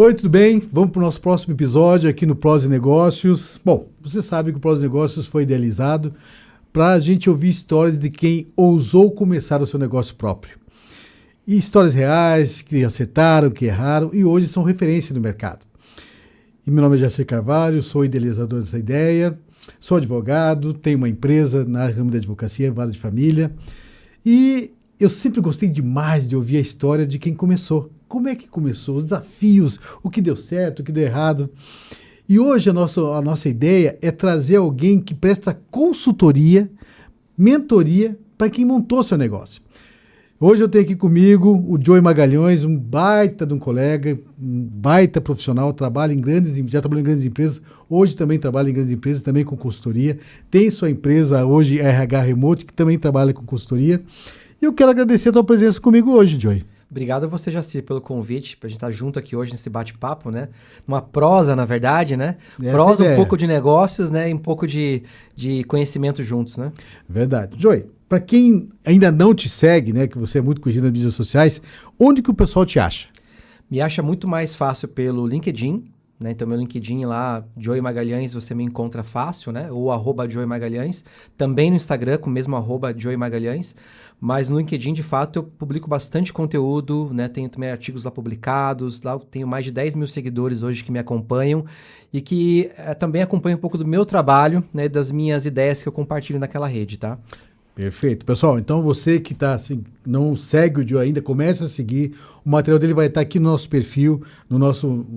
Oi, tudo bem? Vamos para o nosso próximo episódio aqui no Prose Negócios. Bom, você sabe que o Prose Negócios foi idealizado para a gente ouvir histórias de quem ousou começar o seu negócio próprio. E histórias reais, que acertaram, que erraram e hoje são referência no mercado. E meu nome é Jacir Carvalho, sou idealizador dessa ideia, sou advogado, tenho uma empresa na ramo da advocacia, Vara de Família. E eu sempre gostei demais de ouvir a história de quem começou. Como é que começou? Os desafios, o que deu certo, o que deu errado. E hoje a nossa ideia é trazer alguém que presta consultoria, mentoria para quem montou seu negócio. Hoje eu tenho aqui comigo o Joey Magalhães, um baita de um colega, um baita profissional, já trabalhou em grandes empresas, hoje também trabalha em grandes empresas, também com consultoria. Tem sua empresa hoje, RH Remote, que também trabalha com consultoria. E eu quero agradecer a tua presença comigo hoje, Joey. Obrigado a você, Jacir, pelo convite, pra gente estar junto aqui hoje nesse bate-papo, né? Uma prosa, na verdade, né? Prosa, um pouco de negócios, né? E um pouco de conhecimento juntos, né? Verdade. Joey, para quem ainda não te segue, né? Que você é muito conhecido nas mídias sociais, onde que o pessoal te acha? Me acha muito mais fácil pelo LinkedIn, né? Então, meu LinkedIn lá, Joey Magalhães, você me encontra fácil, né? Ou @Joey Magalhães. Também no Instagram, com o mesmo @Joey Magalhães. Mas no LinkedIn, de fato, eu publico bastante conteúdo, né? Tenho também artigos lá publicados. Lá eu tenho mais de 10 mil seguidores hoje que me acompanham e que também acompanham um pouco do meu trabalho, né? Das minhas ideias que eu compartilho naquela rede, tá? Perfeito. Pessoal, então você que assim, não segue o Joey ainda, comece a seguir. O material dele vai estar aqui no nosso perfil, no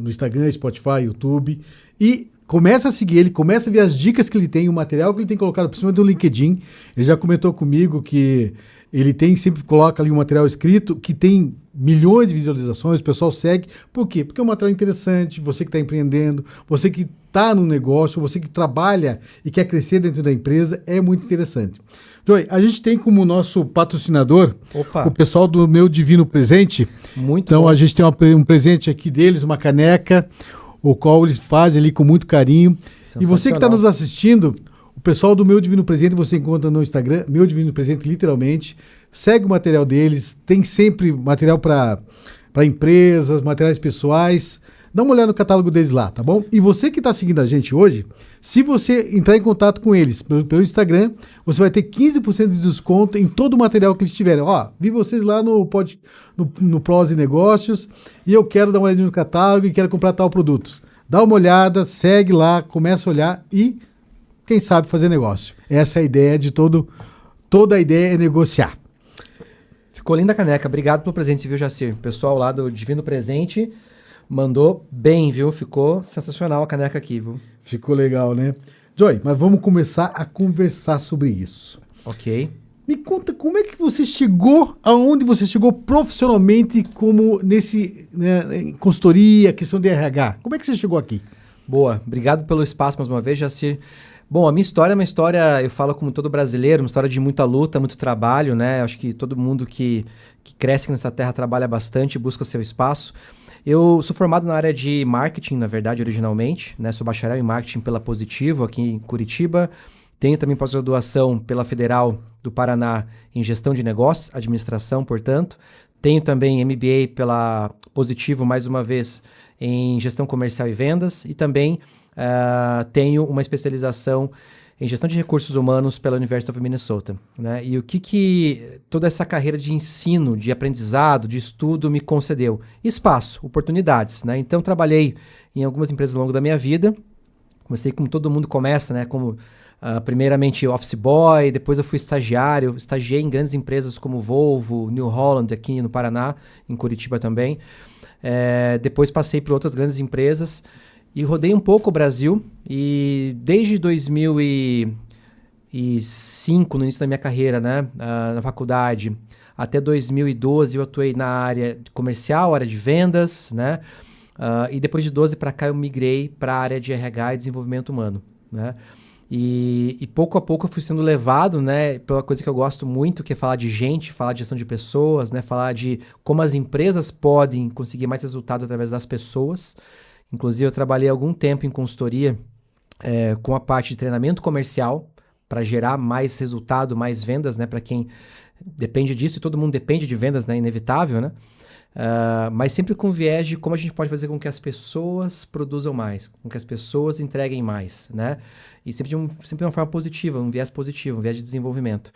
Instagram, Spotify, YouTube. E começa a seguir ele, começa a ver as dicas que ele tem, o material que ele tem colocado, principalmente no LinkedIn. Ele já comentou comigo que ele sempre coloca ali um material escrito que tem milhões de visualizações, o pessoal segue. Por quê? Porque é um material interessante, você que está empreendendo, você que está no negócio, você que trabalha e quer crescer dentro da empresa, é muito interessante. Joey, a gente tem como nosso patrocinador o pessoal do Meu Divino Presente. Muito então, bom. A gente tem um presente aqui deles, uma caneca, o qual eles fazem ali com muito carinho. E você que está nos assistindo, o pessoal do Meu Divino Presente você encontra no Instagram, Meu Divino Presente, literalmente. Segue o material deles, tem sempre material para empresas, materiais pessoais. Dá uma olhada no catálogo deles lá, tá bom? E você que está seguindo a gente hoje, se você entrar em contato com eles pelo Instagram, você vai ter 15% de desconto em todo o material que eles tiverem. Ó, vi vocês lá no Prose Negócios e eu quero dar uma olhadinha no catálogo e quero comprar tal produto. Dá uma olhada, segue lá, começa a olhar e, quem sabe, fazer negócio. Essa é a ideia de toda a ideia é negociar. Ficou linda a caneca. Obrigado pelo presente, viu, Jacir? O pessoal lá do Divino Presente mandou bem, viu? Ficou sensacional a caneca aqui, viu? Ficou legal, né? Joey, mas vamos começar a conversar sobre isso. Ok. Me conta como é que você chegou aonde você chegou profissionalmente como em consultoria, questão de RH. Como é que você chegou aqui? Boa. Obrigado pelo espaço mais uma vez, Jacir. Bom, a minha história é uma história, eu falo como todo brasileiro, uma história de muita luta, muito trabalho, né? Acho que todo mundo que cresce aqui nessa terra trabalha bastante, busca seu espaço. Eu sou formado na área de marketing, na verdade, originalmente, né? Sou bacharel em marketing pela Positivo, aqui em Curitiba. Tenho também pós-graduação pela Federal do Paraná em gestão de negócios, administração, portanto. Tenho também MBA pela Positivo, mais uma vez, em gestão comercial e vendas. E também tenho uma especialização em gestão de recursos humanos pela University of Minnesota, né? E o que toda essa carreira de ensino, de aprendizado, de estudo me concedeu? Espaço, oportunidades, né? Então, trabalhei em algumas empresas ao longo da minha vida. Comecei como todo mundo começa, né? Como, primeiramente, office boy, depois eu fui estagiário. Estagiei em grandes empresas como Volvo, New Holland, aqui no Paraná, em Curitiba também. Depois passei por outras grandes empresas. E rodei um pouco o Brasil e desde 2005, no início da minha carreira, né, na faculdade, até 2012 eu atuei na área comercial, área de vendas, né, e depois de 12 para cá eu migrei para a área de RH e desenvolvimento humano, né. E pouco a pouco eu fui sendo levado, né, pela coisa que eu gosto muito, que é falar de gente, falar de gestão de pessoas, né, falar de como as empresas podem conseguir mais resultado através das pessoas. Inclusive, eu trabalhei algum tempo em consultoria com a parte de treinamento comercial para gerar mais resultado, mais vendas, né? Para quem depende disso, e todo mundo depende de vendas, né? Inevitável, né? Mas sempre com viés de como a gente pode fazer com que as pessoas produzam mais, com que as pessoas entreguem mais, né? E sempre de uma forma positiva, um viés positivo, um viés de desenvolvimento.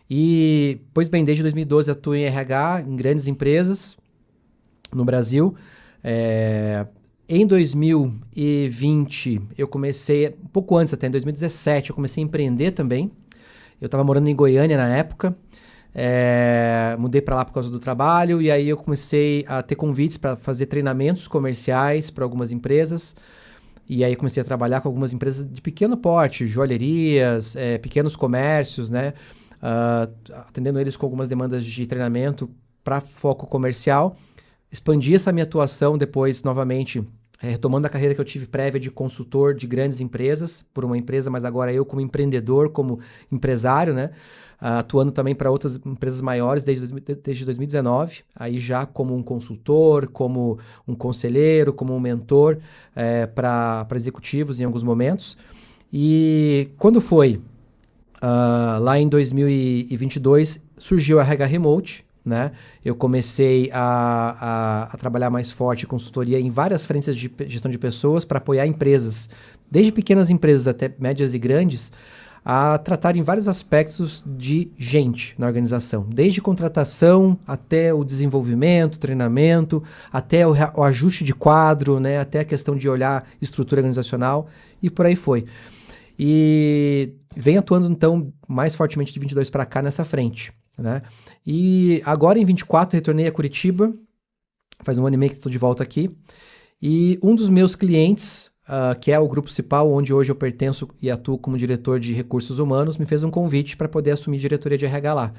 E, pois bem, desde 2012 atuo em RH, em grandes empresas no Brasil. Em 2020, eu comecei, um pouco antes até, em 2017, eu comecei a empreender também. Eu estava morando em Goiânia na época. Mudei para lá por causa do trabalho e aí eu comecei a ter convites para fazer treinamentos comerciais para algumas empresas e aí comecei a trabalhar com algumas empresas de pequeno porte, joalherias, pequenos comércios, né? Atendendo eles com algumas demandas de treinamento para foco comercial. Expandi essa minha atuação depois novamente, retomando a carreira que eu tive prévia de consultor de grandes empresas, por uma empresa, mas agora eu como empreendedor, como empresário, né? Atuando também para outras empresas maiores desde 2019, aí já como um consultor, como um conselheiro, como um mentor para executivos em alguns momentos. E quando foi lá em 2022, surgiu a RH Remote, né? Eu comecei a trabalhar mais forte consultoria em várias frentes de gestão de pessoas para apoiar empresas, desde pequenas empresas até médias e grandes, a tratar em vários aspectos de gente na organização, desde contratação até o desenvolvimento, treinamento, até o ajuste de quadro, né? Até a questão de olhar estrutura organizacional e por aí foi. E vem atuando então mais fortemente de 22 para cá nessa frente, né? E agora em 24 retornei a Curitiba, faz um ano e meio que estou de volta aqui, e um dos meus clientes, que é o Grupo Cipal, onde hoje eu pertenço e atuo como diretor de recursos humanos, me fez um convite para poder assumir diretoria de RH lá.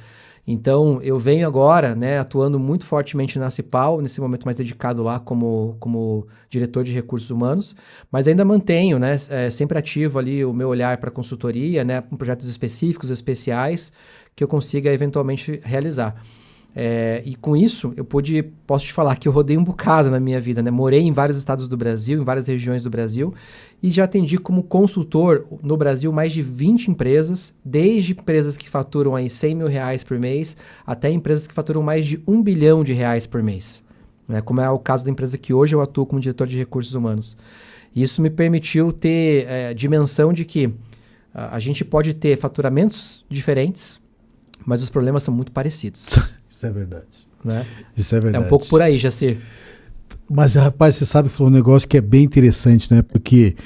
Então eu venho agora, né, atuando muito fortemente na Cipal, nesse momento mais dedicado lá como diretor de recursos humanos, mas ainda mantenho, né, sempre ativo ali o meu olhar para consultoria, né, com projetos específicos, especiais, que eu consiga eventualmente realizar. E com isso, posso te falar que eu rodei um bocado na minha vida, né? Morei em vários estados do Brasil, em várias regiões do Brasil, e já atendi como consultor no Brasil mais de 20 empresas, desde empresas que faturam aí 100 mil reais por mês, até empresas que faturam mais de 1 bilhão de reais por mês, né? Como é o caso da empresa que hoje eu atuo como diretor de recursos humanos. Isso me permitiu ter dimensão de que a gente pode ter faturamentos diferentes, mas os problemas são muito parecidos. Isso é verdade. Né? Isso é verdade. É um pouco por aí, Jacir. Mas, rapaz, você sabe que falou um negócio que é bem interessante, né? Porque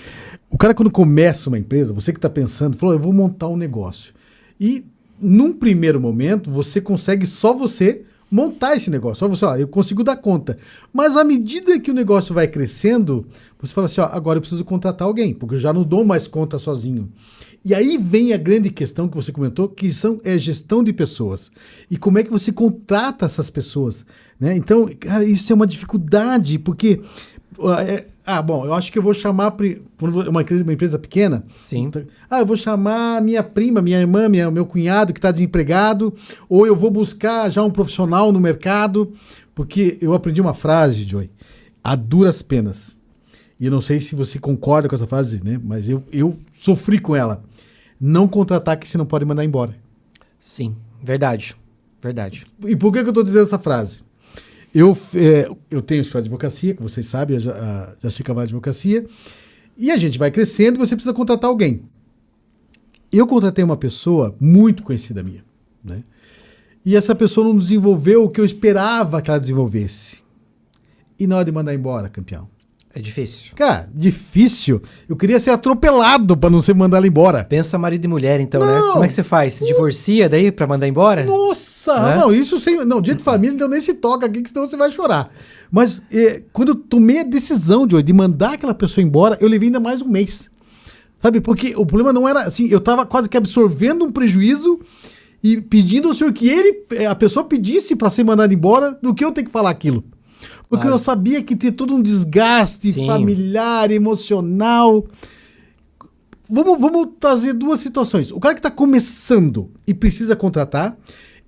o cara, quando começa uma empresa, você que está pensando, falou, eu vou montar um negócio. E, num primeiro momento, você consegue só você montar esse negócio. Só você, eu consigo dar conta. Mas, à medida que o negócio vai crescendo, você fala assim, agora eu preciso contratar alguém, porque eu já não dou mais conta sozinho. E aí vem a grande questão que você comentou, que é gestão de pessoas. E como é que você contrata essas pessoas, né? Então, cara, isso é uma dificuldade, porque... eu acho que eu vou chamar... Uma empresa pequena... Sim. Eu vou chamar minha prima, minha irmã, meu cunhado que está desempregado, ou eu vou buscar já um profissional no mercado, porque eu aprendi uma frase, Joey, a duras penas. E eu não sei se você concorda com essa frase, né? Mas eu sofri com ela. Não contra-ataque que você não pode mandar embora. Sim, verdade. Verdade. E por que eu estou dizendo essa frase? Eu tenho história de advocacia, que vocês sabem, já sei Cavalho de advocacia, e a gente vai crescendo e você precisa contratar alguém. Eu contratei uma pessoa muito conhecida minha, né? E essa pessoa não desenvolveu o que eu esperava que ela desenvolvesse. E na hora de mandar embora, campeão? É difícil. Cara, difícil. Eu queria ser atropelado pra não ser mandar ela embora. Pensa marido e mulher, então, não, né? Como é que você faz? Se divorcia daí pra mandar embora? Nossa! Não, isso sem... Não, dia de família, então nem se toca aqui, que senão você vai chorar. Mas quando eu tomei a decisão, de mandar aquela pessoa embora, eu levei ainda mais um mês. Sabe? Porque o problema não era assim, eu tava quase que absorvendo um prejuízo e pedindo ao senhor que a pessoa pedisse pra ser mandada embora do que eu ter que falar aquilo. Porque eu sabia que tinha todo um desgaste familiar, emocional. Vamos trazer duas situações. O cara que está começando e precisa contratar,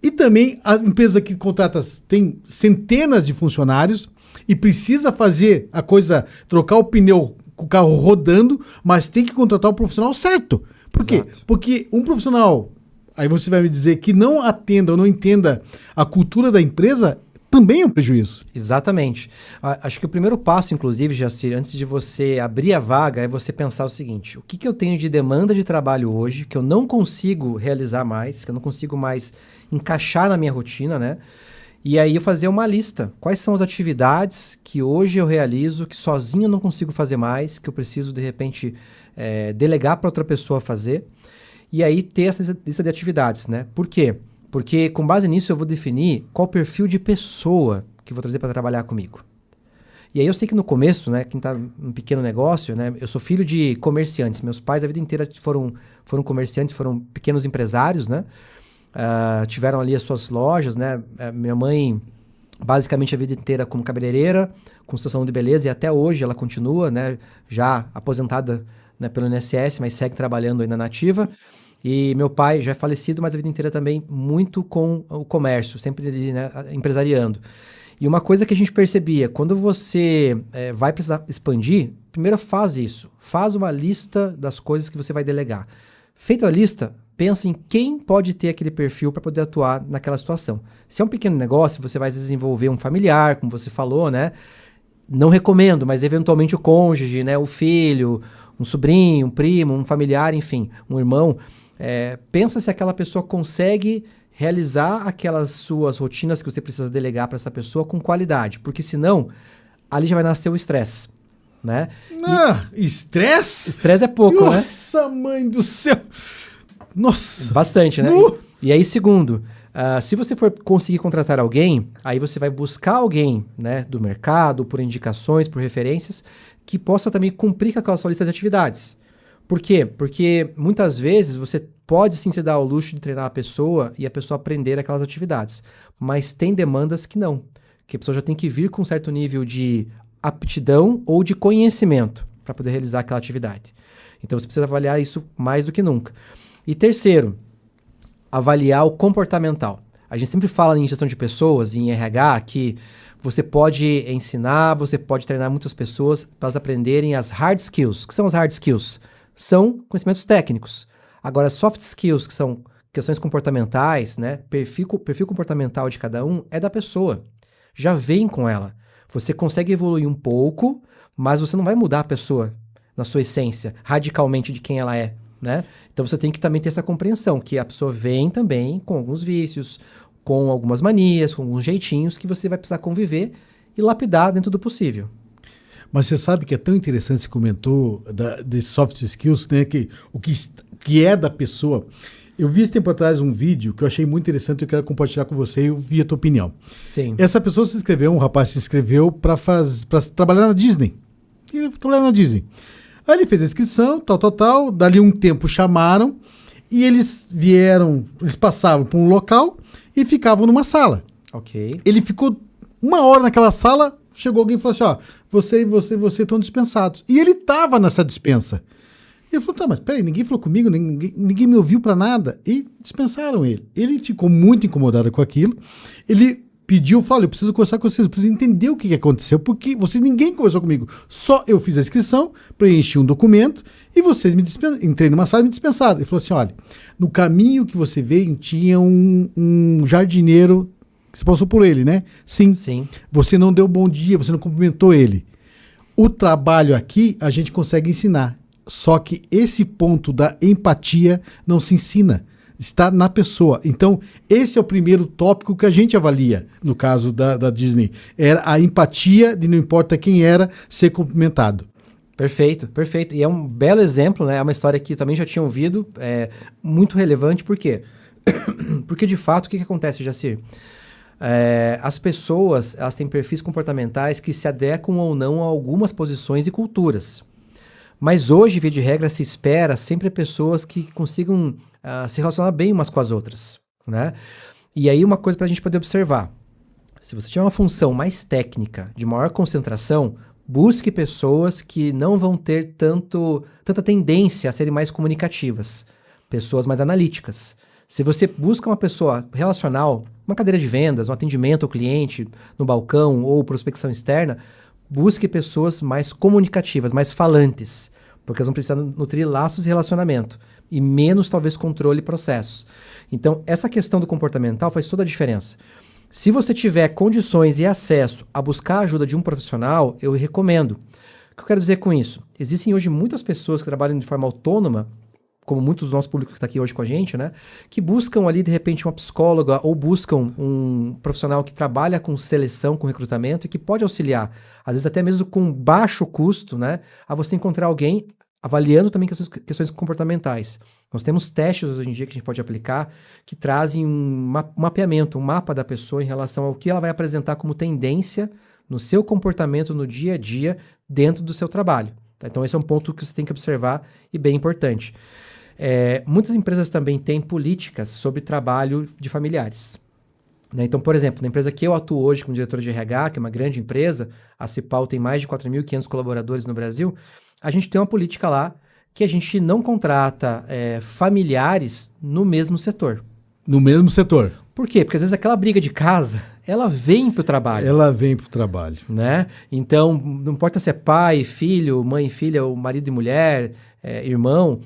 e também a empresa que contrata tem centenas de funcionários e precisa fazer a coisa, trocar o pneu com o carro rodando, mas tem que contratar o profissional certo. Por quê? Porque um profissional, aí você vai me dizer, que não atenda ou não entenda a cultura da empresa, também é um prejuízo. Exatamente. Acho que o primeiro passo, inclusive, Jacir, antes de você abrir a vaga, é você pensar o seguinte: o que eu tenho de demanda de trabalho hoje que eu não consigo realizar mais, que eu não consigo mais encaixar na minha rotina, né? E aí eu fazer uma lista. Quais são as atividades que hoje eu realizo, que sozinho eu não consigo fazer mais, que eu preciso, de repente, delegar para outra pessoa fazer. E aí ter essa lista de atividades, né? Por quê? Porque com base nisso eu vou definir qual perfil de pessoa que eu vou trazer para trabalhar comigo. E aí eu sei que no começo, né, quem está num pequeno negócio, né, eu sou filho de comerciantes. Meus pais a vida inteira foram comerciantes, foram pequenos empresários, né? Tiveram ali as suas lojas, né? Minha mãe, basicamente a vida inteira como cabeleireira, com salão de beleza, e até hoje ela continua, né? Já aposentada, né, pelo INSS, mas segue trabalhando ainda na ativa. E meu pai já é falecido, mas a vida inteira também muito com o comércio, sempre ali, né, empresariando. E uma coisa que a gente percebia, quando você vai precisar expandir, primeiro faz isso. Faz uma lista das coisas que você vai delegar. Feita a lista, pensa em quem pode ter aquele perfil para poder atuar naquela situação. Se é um pequeno negócio, você vai desenvolver um familiar, como você falou, né? Não recomendo, mas eventualmente o cônjuge, né? O filho, um sobrinho, um primo, um familiar, enfim, um irmão. Pensa se aquela pessoa consegue realizar aquelas suas rotinas que você precisa delegar para essa pessoa com qualidade, porque senão ali já vai nascer o estresse, né? Estresse? Estresse é pouco, né? Nossa, mãe do céu! Nossa! Bastante, né? E aí, segundo, se você for conseguir contratar alguém, aí você vai buscar alguém, né, do mercado, por indicações, por referências, que possa também cumprir com aquela sua lista de atividades. Por quê? Porque muitas vezes você pode sim se dar ao luxo de treinar a pessoa e a pessoa aprender aquelas atividades, mas tem demandas que não, que a pessoa já tem que vir com um certo nível de aptidão ou de conhecimento para poder realizar aquela atividade. Então você precisa avaliar isso mais do que nunca. E terceiro, avaliar o comportamental. A gente sempre fala em gestão de pessoas, em RH, que você pode ensinar, você pode treinar muitas pessoas para elas aprenderem as hard skills. O que são as hard skills? São conhecimentos técnicos. Agora, soft skills, que são questões comportamentais, né? Perfil comportamental de cada um é da pessoa. Já vem com ela. Você consegue evoluir um pouco, mas você não vai mudar a pessoa na sua essência, radicalmente de quem ela é, né? Então você tem que também ter essa compreensão, que a pessoa vem também com alguns vícios, com algumas manias, com alguns jeitinhos que você vai precisar conviver e lapidar dentro do possível. Mas você sabe que é tão interessante, você comentou de soft skills, né? Que o que é da pessoa. Eu vi esse tempo atrás um vídeo que eu achei muito interessante e eu quero compartilhar com você e eu vi a tua opinião. Sim. Essa pessoa se inscreveu, um rapaz se inscreveu para trabalhar na Disney. Ele foi trabalhar na Disney. Aí ele fez a inscrição, tal. Dali um tempo chamaram e eles passavam por um local e ficavam numa sala. Ok. Ele ficou 1 hora naquela sala, chegou alguém e falou assim, ó, você estão dispensados. E ele estava nessa dispensa. Ele falou, tá, mas peraí, ninguém falou comigo, ninguém me ouviu para nada. E dispensaram ele. Ele ficou muito incomodado com aquilo. Ele pediu, falou, eu preciso conversar com vocês, eu preciso entender o que aconteceu, porque ninguém conversou comigo. Só eu fiz a inscrição, preenchi um documento e vocês entrei numa sala e me dispensaram. Ele falou assim, olha, no caminho que você veio tinha um jardineiro que se passou por ele, né? Sim. Você não deu bom dia, você não cumprimentou ele. O trabalho aqui a gente consegue ensinar. Só que esse ponto da empatia não se ensina. Está na pessoa. Então, esse é o primeiro tópico que a gente avalia, no caso da Disney. Era a empatia de não importa quem era, ser cumprimentado. Perfeito. E é um belo exemplo, né? É uma história que eu também já tinha ouvido, muito relevante. Por quê? Porque, de fato, o que acontece, Jacir? As pessoas, elas têm perfis comportamentais que se adequam ou não a algumas posições e culturas. Mas hoje, via de regra, se espera sempre pessoas que consigam se relacionar bem umas com as outras, né? E aí uma coisa para a gente poder observar. Se você tiver uma função mais técnica, de maior concentração, busque pessoas que não vão ter tanta tendência a serem mais comunicativas. Pessoas mais analíticas. Se você busca uma pessoa relacional, uma cadeira de vendas, um atendimento ao cliente no balcão ou prospecção externa, busque pessoas mais comunicativas, mais falantes, porque elas vão precisar nutrir laços de relacionamento e menos, talvez, controle e processos. Então, essa questão do comportamental faz toda a diferença. Se você tiver condições e acesso a buscar a ajuda de um profissional, eu recomendo. O que eu quero dizer com isso? Existem hoje muitas pessoas que trabalham de forma autônoma, como muitos dos nossos públicos que está aqui hoje com a gente, né? Que buscam ali, de repente, uma psicóloga ou buscam um profissional que trabalha com seleção, com recrutamento e que pode auxiliar, às vezes até mesmo com baixo custo, né? A você encontrar alguém avaliando também questões comportamentais. Nós temos testes hoje em dia que a gente pode aplicar que trazem um mapeamento, um mapa da pessoa em relação ao que ela vai apresentar como tendência no seu comportamento no dia a dia dentro do seu trabalho. Tá? Então esse é um ponto que você tem que observar e bem importante. Muitas empresas também têm políticas sobre trabalho de familiares. Né? Então, por exemplo, na empresa que eu atuo hoje como diretor de RH, que é uma grande empresa, a Cipal tem mais de 4.500 colaboradores no Brasil, a gente tem uma política lá que a gente não contrata familiares no mesmo setor. No mesmo setor. Por quê? Porque às vezes aquela briga de casa, ela vem para o trabalho. Ela vem para o trabalho. Né? Então, não importa se é pai, filho, mãe e filha, ou marido e mulher, irmão,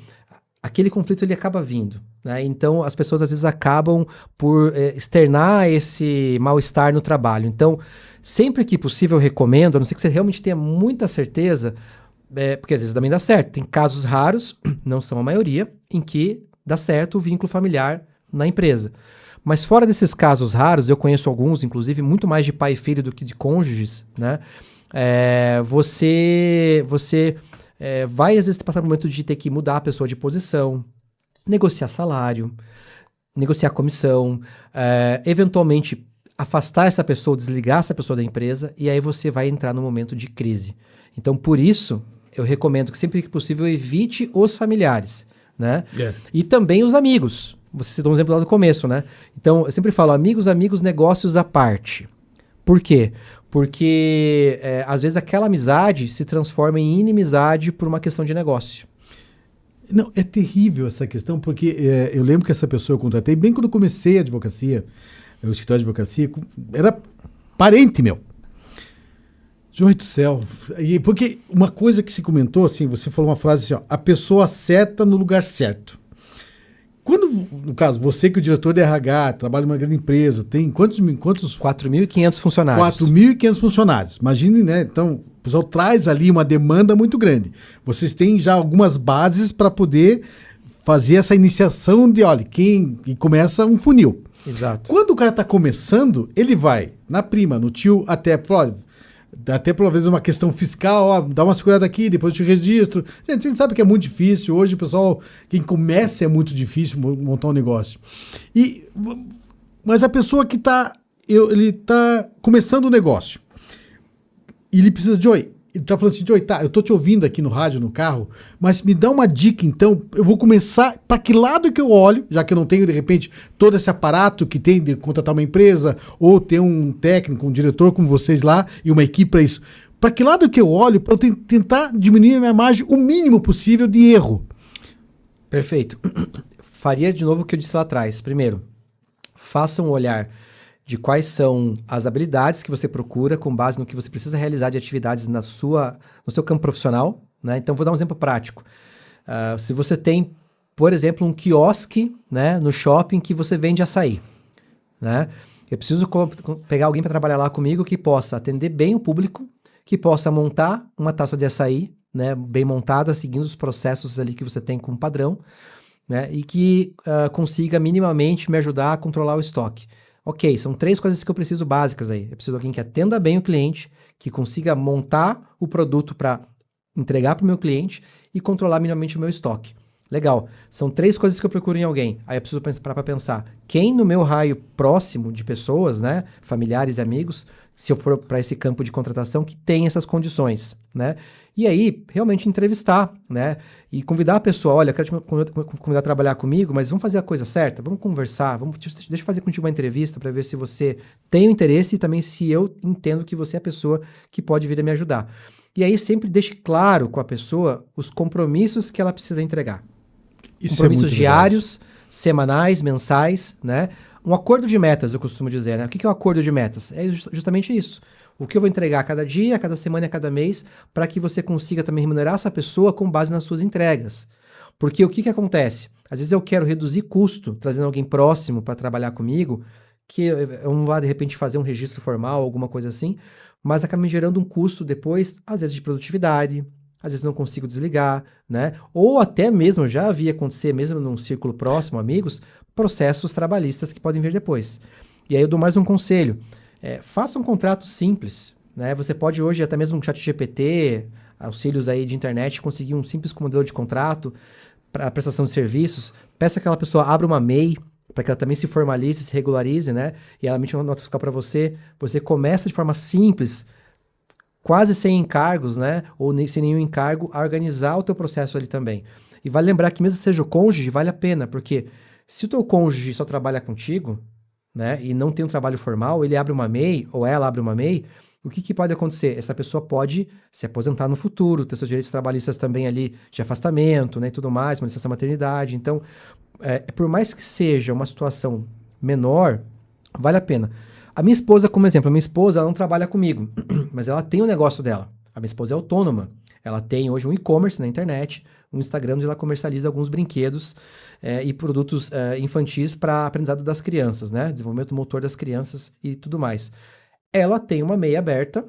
aquele conflito ele acaba vindo. Né? Então, as pessoas às vezes acabam por externar esse mal-estar no trabalho. Então, sempre que possível, eu recomendo, a não ser que você realmente tenha muita certeza, porque às vezes também dá certo. Tem casos raros, não são a maioria, em que dá certo o vínculo familiar na empresa. Mas fora desses casos raros, eu conheço alguns, inclusive, muito mais de pai e filho do que de cônjuges, né? Você vai, às vezes, passar por um momento de ter que mudar a pessoa de posição, negociar salário, negociar comissão, eventualmente afastar essa pessoa, desligar essa pessoa da empresa, e aí você vai entrar num momento de crise. Então, por isso, eu recomendo que sempre que possível evite os familiares, né? E também os amigos. Você citou um exemplo lá do começo, né? Então, eu sempre falo amigos, negócios à parte. Por quê? Porque, às vezes, aquela amizade se transforma em inimizade por uma questão de negócio. Não, é terrível essa questão, porque eu lembro que essa pessoa eu contratei, bem quando eu comecei a advocacia, o escritório de advocacia, era parente meu. João do céu. Porque uma coisa que se comentou, assim, você falou uma frase assim, ó, a pessoa certa no lugar certo. Quando, no caso, você que é o diretor de RH, trabalha numa grande empresa, tem quantos 4.500 funcionários. 4.500 funcionários. Imagine, né? Então, o pessoal traz ali uma demanda muito grande. Vocês têm já algumas bases para poder fazer essa iniciação de, olha, e começa um funil. Exato. Quando o cara está começando, ele vai na prima, no tio, até por vezes uma questão fiscal, ó, dá uma segurada aqui, depois eu te registro. Gente, a gente sabe que é muito difícil. Hoje, o pessoal, quem começa é muito difícil montar um negócio. Mas a pessoa que ele está começando o negócio, e ele precisa de, ele está falando assim, tá, eu tô te ouvindo aqui no rádio, no carro, mas me dá uma dica, então, eu vou começar, para que lado que eu olho, já que eu não tenho, de repente, todo esse aparato que tem de contratar uma empresa, ou ter um técnico, um diretor como vocês lá, e uma equipe para isso. Para que lado que eu olho, para eu tentar diminuir a minha margem o mínimo possível de erro? Perfeito. Faria de novo o que eu disse lá atrás. Primeiro, faça um olhar de quais são as habilidades que você procura com base no que você precisa realizar de atividades no seu campo profissional. Né? Então, vou dar um exemplo prático. Se você tem, por exemplo, um quiosque, né, no shopping que você vende açaí, né? Eu preciso pegar alguém para trabalhar lá comigo que possa atender bem o público, que possa montar uma taça de açaí, né, bem montada, seguindo os processos ali que você tem como padrão, né, e que consiga minimamente me ajudar a controlar o estoque. Ok, são 3 coisas que eu preciso básicas aí. Eu preciso de alguém que atenda bem o cliente, que consiga montar o produto para entregar para o meu cliente e controlar minimamente o meu estoque. Legal, são 3 coisas que eu procuro em alguém. Aí eu preciso parar para pensar, quem no meu raio próximo de pessoas, né, familiares e amigos, se eu for para esse campo de contratação, que tem essas condições, né? E aí, realmente entrevistar, né? E convidar a pessoa, olha, eu quero te convidar a trabalhar comigo, mas vamos fazer a coisa certa, vamos conversar, deixa eu fazer contigo uma entrevista para ver se você tem o interesse e também se eu entendo que você é a pessoa que pode vir a me ajudar. E aí sempre deixe claro com a pessoa os compromissos que ela precisa entregar. Isso compromissos é diários, semanais, mensais, né? Um acordo de metas, eu costumo dizer, né? O que é um acordo de metas? É justamente isso. O que eu vou entregar a cada dia, a cada semana e a cada mês, para que você consiga também remunerar essa pessoa com base nas suas entregas. Porque o que acontece? Às vezes eu quero reduzir custo, trazendo alguém próximo para trabalhar comigo, que eu não vá, de repente, fazer um registro formal, alguma coisa assim, mas acaba me gerando um custo depois, às vezes de produtividade, às vezes não consigo desligar, né? Ou até mesmo, já vi acontecer, mesmo num círculo próximo, amigos, processos trabalhistas que podem vir depois. E aí eu dou mais um conselho. Faça um contrato simples, né? Você pode hoje, até mesmo com ChatGPT, auxílios aí de internet, conseguir um simples modelo de contrato para a prestação de serviços. Peça que aquela pessoa abra uma MEI, para que ela também se formalize, se regularize, né? E ela emite uma nota fiscal para você. Você começa de forma simples, quase sem encargos, né? Ou nem sem nenhum encargo, a organizar o teu processo ali também. E vale lembrar que mesmo que seja o cônjuge, vale a pena, porque se o teu cônjuge só trabalha contigo, né? E não tem um trabalho formal, ele abre uma MEI, ou ela abre uma MEI, o que pode acontecer? Essa pessoa pode se aposentar no futuro, ter seus direitos trabalhistas também ali de afastamento, né? E tudo mais, uma licença maternidade. Então, por mais que seja uma situação menor, vale a pena. A minha esposa, como exemplo, a minha esposa ela não trabalha comigo, mas ela tem o negócio dela. A minha esposa é autônoma. Ela tem hoje um e-commerce na internet, um Instagram onde ela comercializa alguns brinquedos e produtos infantis para aprendizado das crianças, né? Desenvolvimento motor das crianças e tudo mais. Ela tem uma MEI aberta,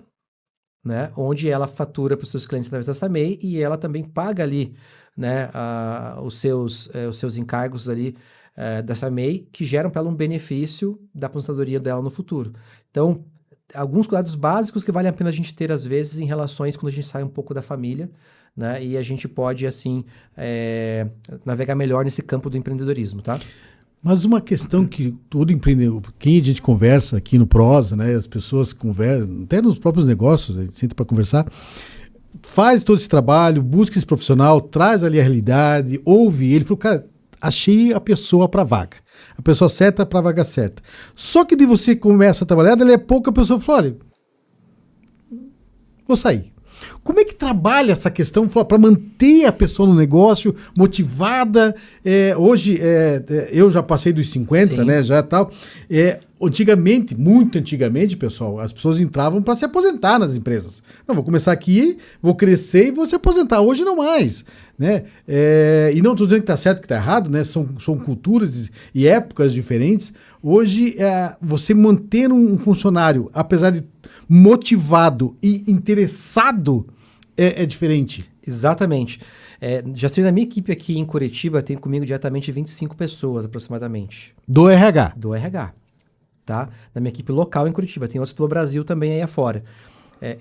né? Onde ela fatura para os seus clientes através dessa MEI e ela também paga ali, né? Os seus encargos ali dessa MEI que geram para ela um benefício da aposentadoria dela no futuro. Então, alguns cuidados básicos que vale a pena a gente ter às vezes em relações quando a gente sai um pouco da família, né? E a gente pode, assim, navegar melhor nesse campo do empreendedorismo, tá? Mas uma questão que todo empreendedor, quem a gente conversa aqui no Prosa, né? As pessoas conversam, até nos próprios negócios, a gente senta para conversar, faz todo esse trabalho, busca esse profissional, traz ali a realidade, ouve ele, falou, cara, achei a pessoa para vaga. A pessoa certa para a vaga certa. Só que de você começa a trabalhar, dali a pouco a pessoa fala, olha, vou sair. Como é que trabalha essa questão para manter a pessoa no negócio, motivada? Hoje, eu já passei dos 50, sim, né? Já tal. Antigamente, muito antigamente, pessoal, as pessoas entravam para se aposentar nas empresas. Não, vou começar aqui, vou crescer e vou se aposentar. Hoje não mais, né? E não estou dizendo que está certo, que está errado, né? São culturas e épocas diferentes. Hoje, você manter um funcionário, apesar de motivado e interessado, é diferente. Exatamente. Já estive na minha equipe aqui em Curitiba, tem comigo diretamente 25 pessoas aproximadamente. Do RH? Do RH. Tá? Na minha equipe local em Curitiba. Tem outros pelo Brasil também aí afora.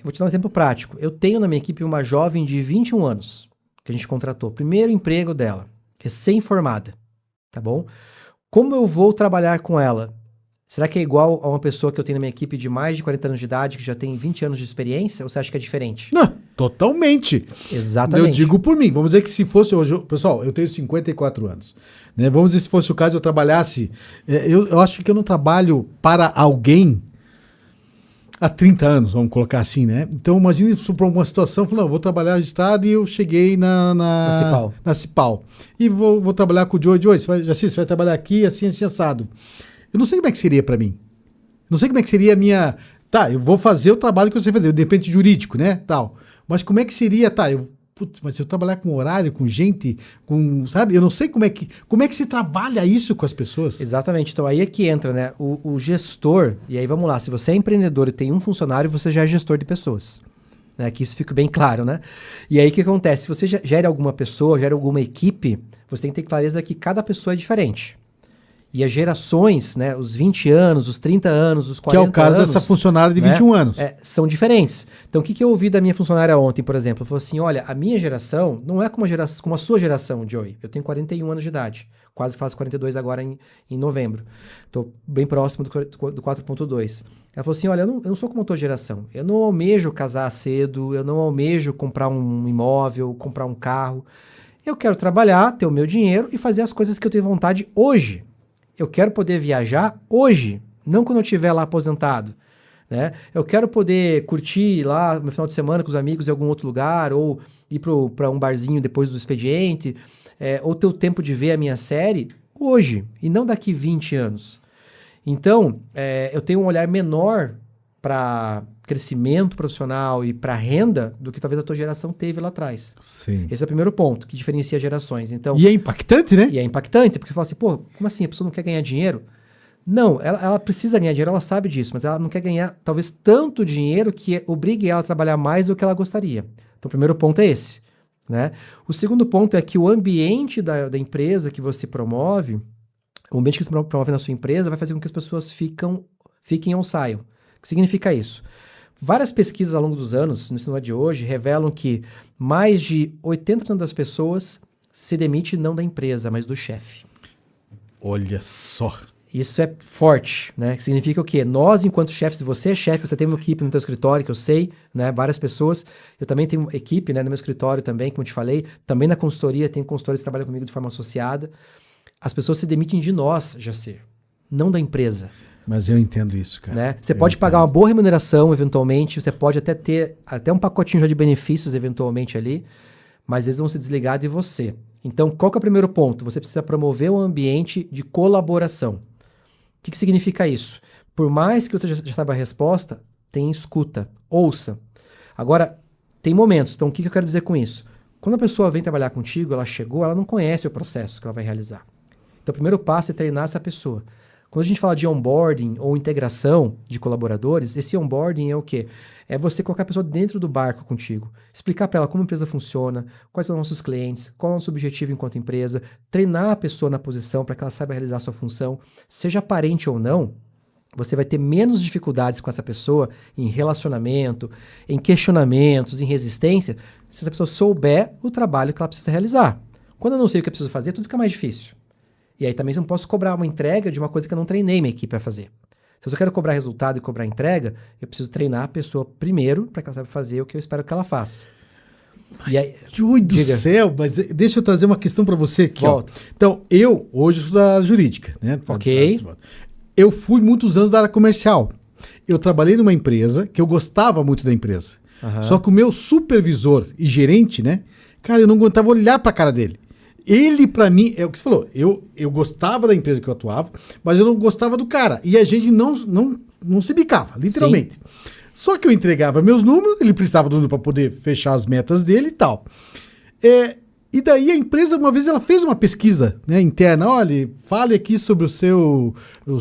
Vou te dar um exemplo prático. Eu tenho na minha equipe uma jovem de 21 anos que a gente contratou. Primeiro emprego dela, recém-formada. Tá bom? Como eu vou trabalhar com ela? Será que é igual a uma pessoa que eu tenho na minha equipe de mais de 40 anos de idade, que já tem 20 anos de experiência? Ou você acha que é diferente? Não, totalmente. Exatamente. Eu digo por mim. Vamos dizer que se fosse hoje... Pessoal, eu tenho 54 anos. Né? Vamos dizer, se fosse o caso, eu trabalhasse... Eu acho que eu não trabalho para alguém há 30 anos, vamos colocar assim, né? Então, imagine se para uma situação, falando, vou trabalhar registrado e eu cheguei na Cipal. E vou trabalhar com o Joey. Você vai trabalhar aqui, assim, assado. Eu não sei como é que seria para mim. Não sei como é que seria a minha... Tá, eu vou fazer o trabalho que eu sei fazer, de repente jurídico, né? Tal. Mas como é que seria, mas se eu trabalhar com horário, com gente, sabe? Eu não sei como é que se trabalha isso com as pessoas. Exatamente. Então aí é que entra, né? O gestor, e aí vamos lá, se você é empreendedor e tem um funcionário, você já é gestor de pessoas. Né? Que isso fique bem claro, né? E aí o que acontece? Se você gera alguma pessoa, gera alguma equipe, você tem que ter clareza que cada pessoa é diferente. E as gerações, né, os 20 anos, os 30 anos, os 40 anos... Que é o caso dessa funcionária de 21 anos. São diferentes. Então, o que eu ouvi da minha funcionária ontem, por exemplo? Ela falou assim, olha, a minha geração não é como a sua geração, Joey. Eu tenho 41 anos de idade. Quase faço 42 agora em novembro. Estou bem próximo do 4.2. Ela falou assim, olha, eu não sou como a tua geração. Eu não almejo casar cedo, eu não almejo comprar um imóvel, comprar um carro. Eu quero trabalhar, ter o meu dinheiro e fazer as coisas que eu tenho vontade hoje. Eu quero poder viajar hoje, não quando eu estiver lá aposentado, né? Eu quero poder curtir lá no final de semana com os amigos em algum outro lugar, ou ir para um barzinho depois do expediente, ou ter o tempo de ver a minha série hoje, e não daqui 20 anos. Então, eu tenho um olhar menor para crescimento profissional e para renda do que talvez a tua geração teve lá atrás. Sim. Esse é o primeiro ponto que diferencia gerações. Então, e é impactante, né? E é impactante, porque você fala assim, pô, como assim? A pessoa não quer ganhar dinheiro? Não, ela precisa ganhar dinheiro, ela sabe disso, mas ela não quer ganhar talvez tanto dinheiro que obrigue ela a trabalhar mais do que ela gostaria. Então o primeiro ponto é esse, né? O segundo ponto é que o ambiente da empresa que você promove, o ambiente que você promove na sua empresa vai fazer com que as pessoas fiquem ou saiam. O que significa isso? Várias pesquisas ao longo dos anos, não é de hoje, revelam que mais de 80% das pessoas se demite não da empresa, mas do chefe. Olha só. Isso é forte, né? Que significa o quê? Nós, enquanto chefes, você é chefe, você tem uma equipe no teu escritório, que eu sei, né? Várias pessoas. Eu também tenho equipe, né? No meu escritório também, como eu te falei. Também na consultoria, tem consultores que trabalham comigo de forma associada. As pessoas se demitem de nós, Jacir, não da empresa. Mas eu entendo isso, cara. Né? Você pode pagar uma boa remuneração, eventualmente. Você pode até ter um pacotinho já de benefícios, eventualmente, ali. Mas eles vão se desligar de você. Então, qual que é o primeiro ponto? Você precisa promover um ambiente de colaboração. O que significa isso? Por mais que você já saiba a resposta, tem escuta, ouça. Agora, tem momentos. Então, o que eu quero dizer com isso? Quando a pessoa vem trabalhar contigo, ela chegou, ela não conhece o processo que ela vai realizar. Então, o primeiro passo é treinar essa pessoa. Quando a gente fala de onboarding ou integração de colaboradores, esse onboarding é o quê? É você colocar a pessoa dentro do barco contigo, explicar para ela como a empresa funciona, quais são os nossos clientes, qual é o nosso objetivo enquanto empresa, treinar a pessoa na posição para que ela saiba realizar a sua função, seja aparente ou não. Você vai ter menos dificuldades com essa pessoa em relacionamento, em questionamentos, em resistência, se essa pessoa souber o trabalho que ela precisa realizar. Quando eu não sei o que eu preciso fazer, tudo fica mais difícil. E aí também eu não posso cobrar uma entrega de uma coisa que eu não treinei minha equipe para fazer. Se eu só quero cobrar resultado e cobrar entrega, eu preciso treinar a pessoa primeiro para que ela saiba fazer o que eu espero que ela faça. Mas, Deus do céu, mas deixa eu trazer uma questão para você aqui. Volta. Ó. Então, eu hoje sou da jurídica, né? Ok. Eu fui muitos anos da área comercial. Eu trabalhei numa empresa que eu gostava muito da empresa. Uhum. Só que o meu supervisor e gerente, né? Cara, eu não aguentava olhar para a cara dele. Ele, pra mim, é o que você falou, eu gostava da empresa que eu atuava, mas eu não gostava do cara. E a gente não se bicava, literalmente. Sim. Só que eu entregava meus números, ele precisava do número para poder fechar as metas dele e tal. E daí a empresa, uma vez, ela fez uma pesquisa, né, interna. Olha, fale aqui sobre o seu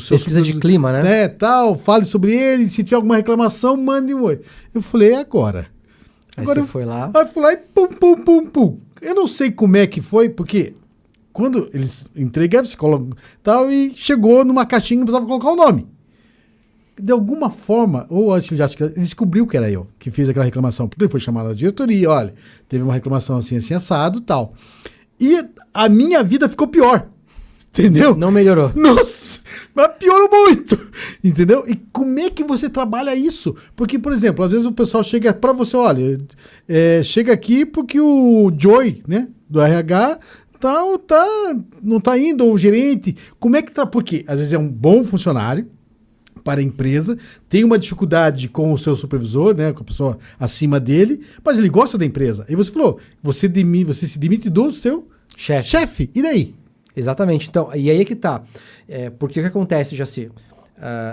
pesquisa de clima, né? Tal, fale sobre ele, se tiver alguma reclamação, mande um oi. Eu falei, agora você foi lá? Aí eu fui lá e pum. Eu não sei como é que foi, porque quando eles entregaram, você coloca tal, e chegou numa caixinha, não precisava colocar o nome. De alguma forma, ou acho que ele descobriu que era eu que fiz aquela reclamação, porque ele foi chamado da diretoria, olha, teve uma reclamação assim assado e tal. E a minha vida ficou pior, entendeu? Não melhorou. Nossa, mas piorou muito, entendeu? E como é que você trabalha isso? Porque, por exemplo, às vezes o pessoal chega para você, olha, chega aqui porque o Joey, né, do RH, não tá indo, ou o gerente, como é que tá? Porque às vezes é um bom funcionário para a empresa, tem uma dificuldade com o seu supervisor, né, com a pessoa acima dele, mas ele gosta da empresa. E você falou, você se demite do seu chefe. E daí? Exatamente. Então, e aí é que tá. Porque o que acontece, Jacir?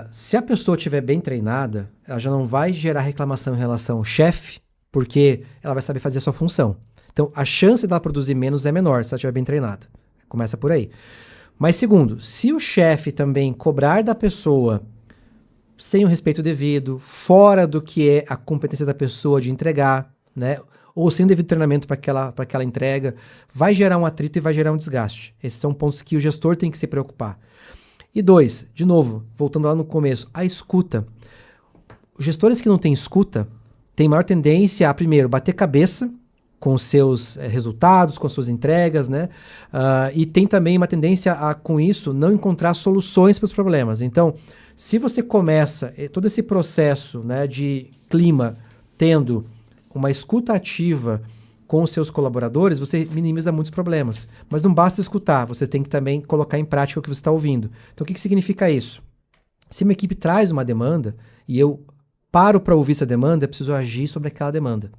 Se a pessoa estiver bem treinada, ela já não vai gerar reclamação em relação ao chefe, porque ela vai saber fazer a sua função. Então, a chance dela produzir menos é menor se ela estiver bem treinada. Começa por aí. Mas segundo, se o chefe também cobrar da pessoa sem o respeito devido, fora do que é a competência da pessoa de entregar, né? Ou sem o devido treinamento para aquela entrega, vai gerar um atrito e vai gerar um desgaste. Esses são pontos que o gestor tem que se preocupar. E 2, de novo, voltando lá no começo, a escuta. Os gestores que não têm escuta têm maior tendência a, primeiro, bater cabeça com os seus resultados, com as suas entregas, né? E tem também uma tendência a, com isso, não encontrar soluções para os problemas. Então, se você começa todo esse processo, né, de clima tendo uma escuta ativa com os seus colaboradores, você minimiza muitos problemas. Mas não basta escutar, você tem que também colocar em prática o que você está ouvindo. Então, o que significa isso? Se uma equipe traz uma demanda e eu paro para ouvir essa demanda, eu preciso agir sobre aquela demanda.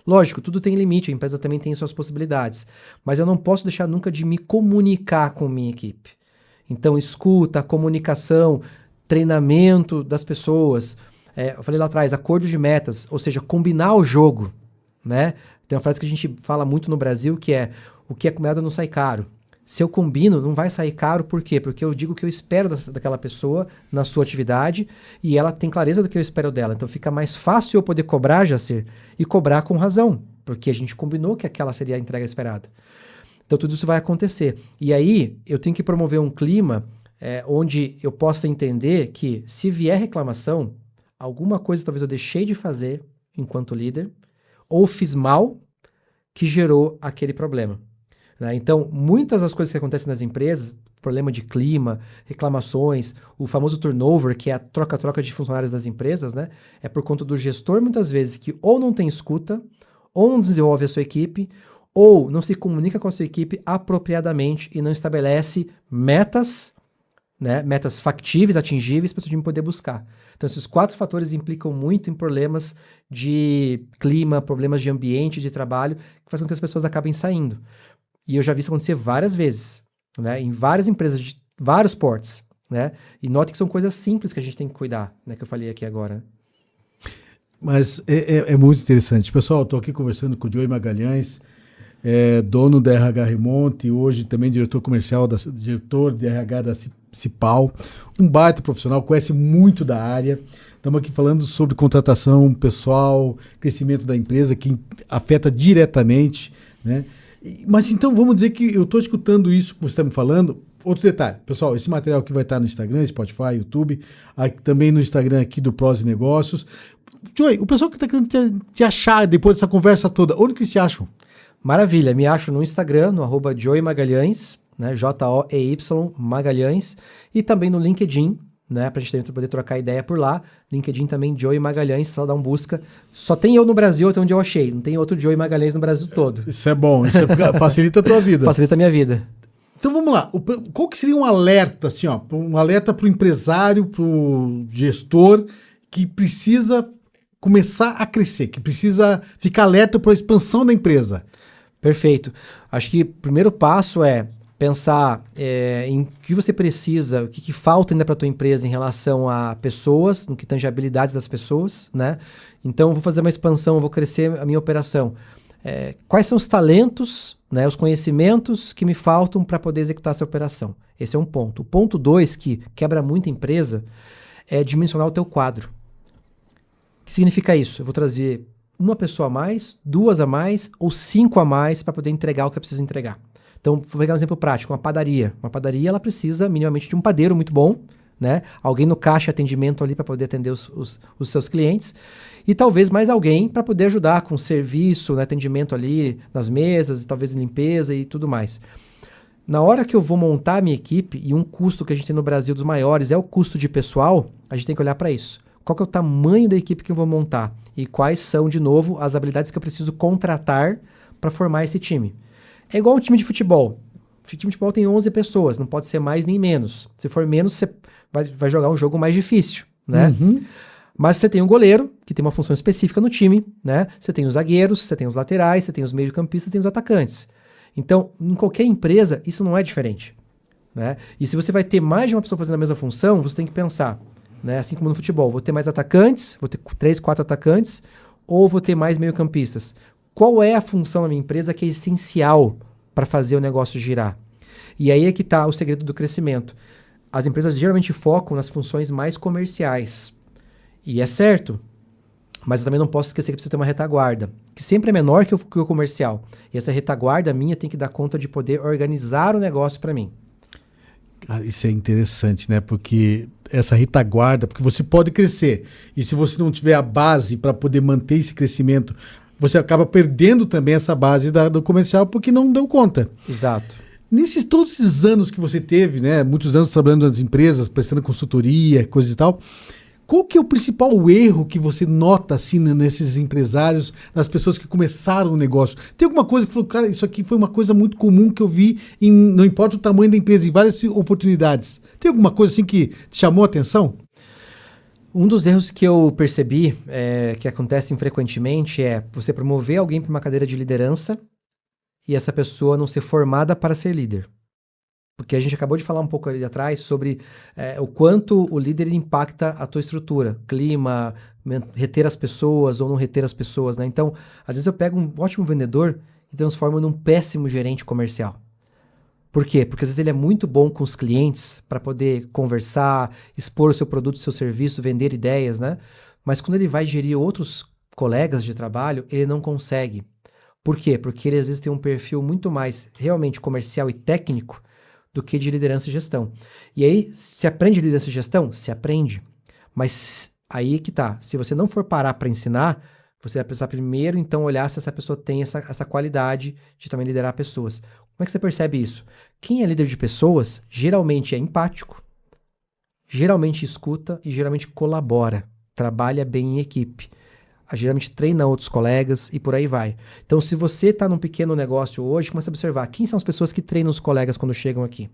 Lógico, tudo tem limite, a empresa também tem suas possibilidades, mas eu não posso deixar nunca de me comunicar com minha equipe. Então, escuta, comunicação, treinamento das pessoas. Eu falei lá atrás, acordo de metas, ou seja, combinar o jogo, né? Tem uma frase que a gente fala muito no Brasil que é: o que é combinado não sai caro. Se eu combino, não vai sair caro, por quê? Porque eu digo o que eu espero daquela pessoa na sua atividade e ela tem clareza do que eu espero dela. Então fica mais fácil eu poder cobrar, Jacir, e cobrar com razão, porque a gente combinou que aquela seria a entrega esperada. Então tudo isso vai acontecer. E aí eu tenho que promover um clima onde eu possa entender que se vier reclamação, alguma coisa talvez eu deixei de fazer enquanto líder, ou fiz mal que gerou aquele problema. Né? Então, muitas das coisas que acontecem nas empresas, problema de clima, reclamações, o famoso turnover, que é a troca-troca de funcionários das empresas, né? É por conta do gestor, muitas vezes, que ou não tem escuta, ou não desenvolve a sua equipe, ou não se comunica com a sua equipe apropriadamente e não estabelece metas, né? Metas factíveis, atingíveis, para o time poder buscar. Então, esses 4 fatores implicam muito em problemas de clima, problemas de ambiente, de trabalho, que fazem com que as pessoas acabem saindo. E eu já vi isso acontecer várias vezes, né? Em várias empresas de vários portes, né? E note que são coisas simples que a gente tem que cuidar, né? Que eu falei aqui agora. Mas é muito interessante. Pessoal, estou aqui conversando com o Joey Magalhães, dono da RH Remonte, hoje também diretor comercial, diretor de RH da Cipal, um baita profissional, conhece muito da área. Estamos aqui falando sobre contratação pessoal, crescimento da empresa, que afeta diretamente, né? Mas então vamos dizer que eu estou escutando isso que você está me falando. Outro detalhe, pessoal, esse material aqui vai estar no Instagram, Spotify, YouTube, também no Instagram aqui do Prose Negócios. Joey, o pessoal que está querendo te achar depois dessa conversa toda, onde que eles te acham? Maravilha, me acho no Instagram, no @Joey Magalhães, né? Joey Magalhães, e também no LinkedIn, né, pra gente poder trocar ideia por lá. LinkedIn também, Joey Magalhães, só dá um busca. Só tem eu no Brasil, até onde eu achei. Não tem outro Joey Magalhães no Brasil todo. Isso é bom, isso facilita a tua vida. Facilita a minha vida. Então vamos lá. Qual que seria um alerta, assim, ó, um alerta para o empresário, para o gestor que precisa começar a crescer, que precisa ficar alerta para a expansão da empresa? Perfeito. Acho que o primeiro passo é pensar em o que você precisa, o que falta ainda para a tua empresa em relação a pessoas, no que tange a habilidades das pessoas, né? Então, eu vou fazer uma expansão, eu vou crescer a minha operação. Quais são os talentos, né, os conhecimentos que me faltam para poder executar essa operação? Esse é um ponto. O ponto 2, que quebra muita empresa, é dimensionar o teu quadro. O que significa isso? Eu vou trazer uma pessoa a mais, 2 a mais ou 5 a mais para poder entregar o que eu preciso entregar. Então, vou pegar um exemplo prático, uma padaria. Uma padaria, ela precisa minimamente de um padeiro muito bom, né? Alguém no caixa atendimento ali para poder atender os seus clientes. E talvez mais alguém para poder ajudar com serviço, né, atendimento ali nas mesas, talvez em limpeza e tudo mais. Na hora que eu vou montar a minha equipe, e um custo que a gente tem no Brasil dos maiores é o custo de pessoal, a gente tem que olhar para isso. Qual que é o tamanho da equipe que eu vou montar? E quais são, de novo, as habilidades que eu preciso contratar para formar esse time? É igual um time de futebol. O time de futebol tem 11 pessoas, não pode ser mais nem menos. Se for menos, você vai jogar um jogo mais difícil, né? Uhum. Mas você tem um goleiro, que tem uma função específica no time, né? Você tem os zagueiros, você tem os laterais, você tem os meio-campistas, você tem os atacantes. Então, em qualquer empresa, isso não é diferente, né? E se você vai ter mais de uma pessoa fazendo a mesma função, você tem que pensar, né? Assim como no futebol, vou ter mais atacantes, vou ter 3, 4 atacantes, ou vou ter mais meio-campistas. Qual é a função da minha empresa que é essencial para fazer o negócio girar? E aí é que está o segredo do crescimento. As empresas geralmente focam nas funções mais comerciais. E é certo, mas eu também não posso esquecer que precisa ter uma retaguarda, que sempre é menor que o comercial. E essa retaguarda minha tem que dar conta de poder organizar o negócio para mim. Cara, isso é interessante, né? Porque essa retaguarda, porque você pode crescer. E se você não tiver a base para poder manter esse crescimento, você acaba perdendo também essa base do comercial porque não deu conta. Exato. Todos esses anos que você teve, né? Muitos anos trabalhando nas empresas, prestando consultoria, coisa e tal. Qual que é o principal erro que você nota assim nesses empresários, nas pessoas que começaram o negócio? Tem alguma coisa que falou, cara, isso aqui foi uma coisa muito comum que eu vi, não importa o tamanho da empresa, em várias oportunidades. Tem alguma coisa assim que te chamou a atenção? Um dos erros que eu percebi, que acontecem frequentemente, é você promover alguém para uma cadeira de liderança e essa pessoa não ser formada para ser líder. Porque a gente acabou de falar um pouco ali atrás sobre o quanto o líder impacta a tua estrutura, clima, reter as pessoas ou não reter as pessoas, né? Então, às vezes eu pego um ótimo vendedor e transformo num péssimo gerente comercial. Por quê? Porque às vezes ele é muito bom com os clientes para poder conversar, expor o seu produto, o seu serviço, vender ideias, né? Mas quando ele vai gerir outros colegas de trabalho, ele não consegue. Por quê? Porque ele às vezes tem um perfil muito mais realmente comercial e técnico do que de liderança e gestão. E aí, se aprende liderança e gestão? Se aprende. Mas aí que tá. Se você não for parar para ensinar, você vai precisar primeiro, então, olhar se essa pessoa tem essa qualidade de também liderar pessoas. Como é que você percebe isso? Quem é líder de pessoas, geralmente é empático, geralmente escuta e geralmente colabora. Trabalha bem em equipe. Geralmente treina outros colegas e por aí vai. Então, se você está num pequeno negócio hoje, comece a observar quem são as pessoas que treinam os colegas quando chegam aqui.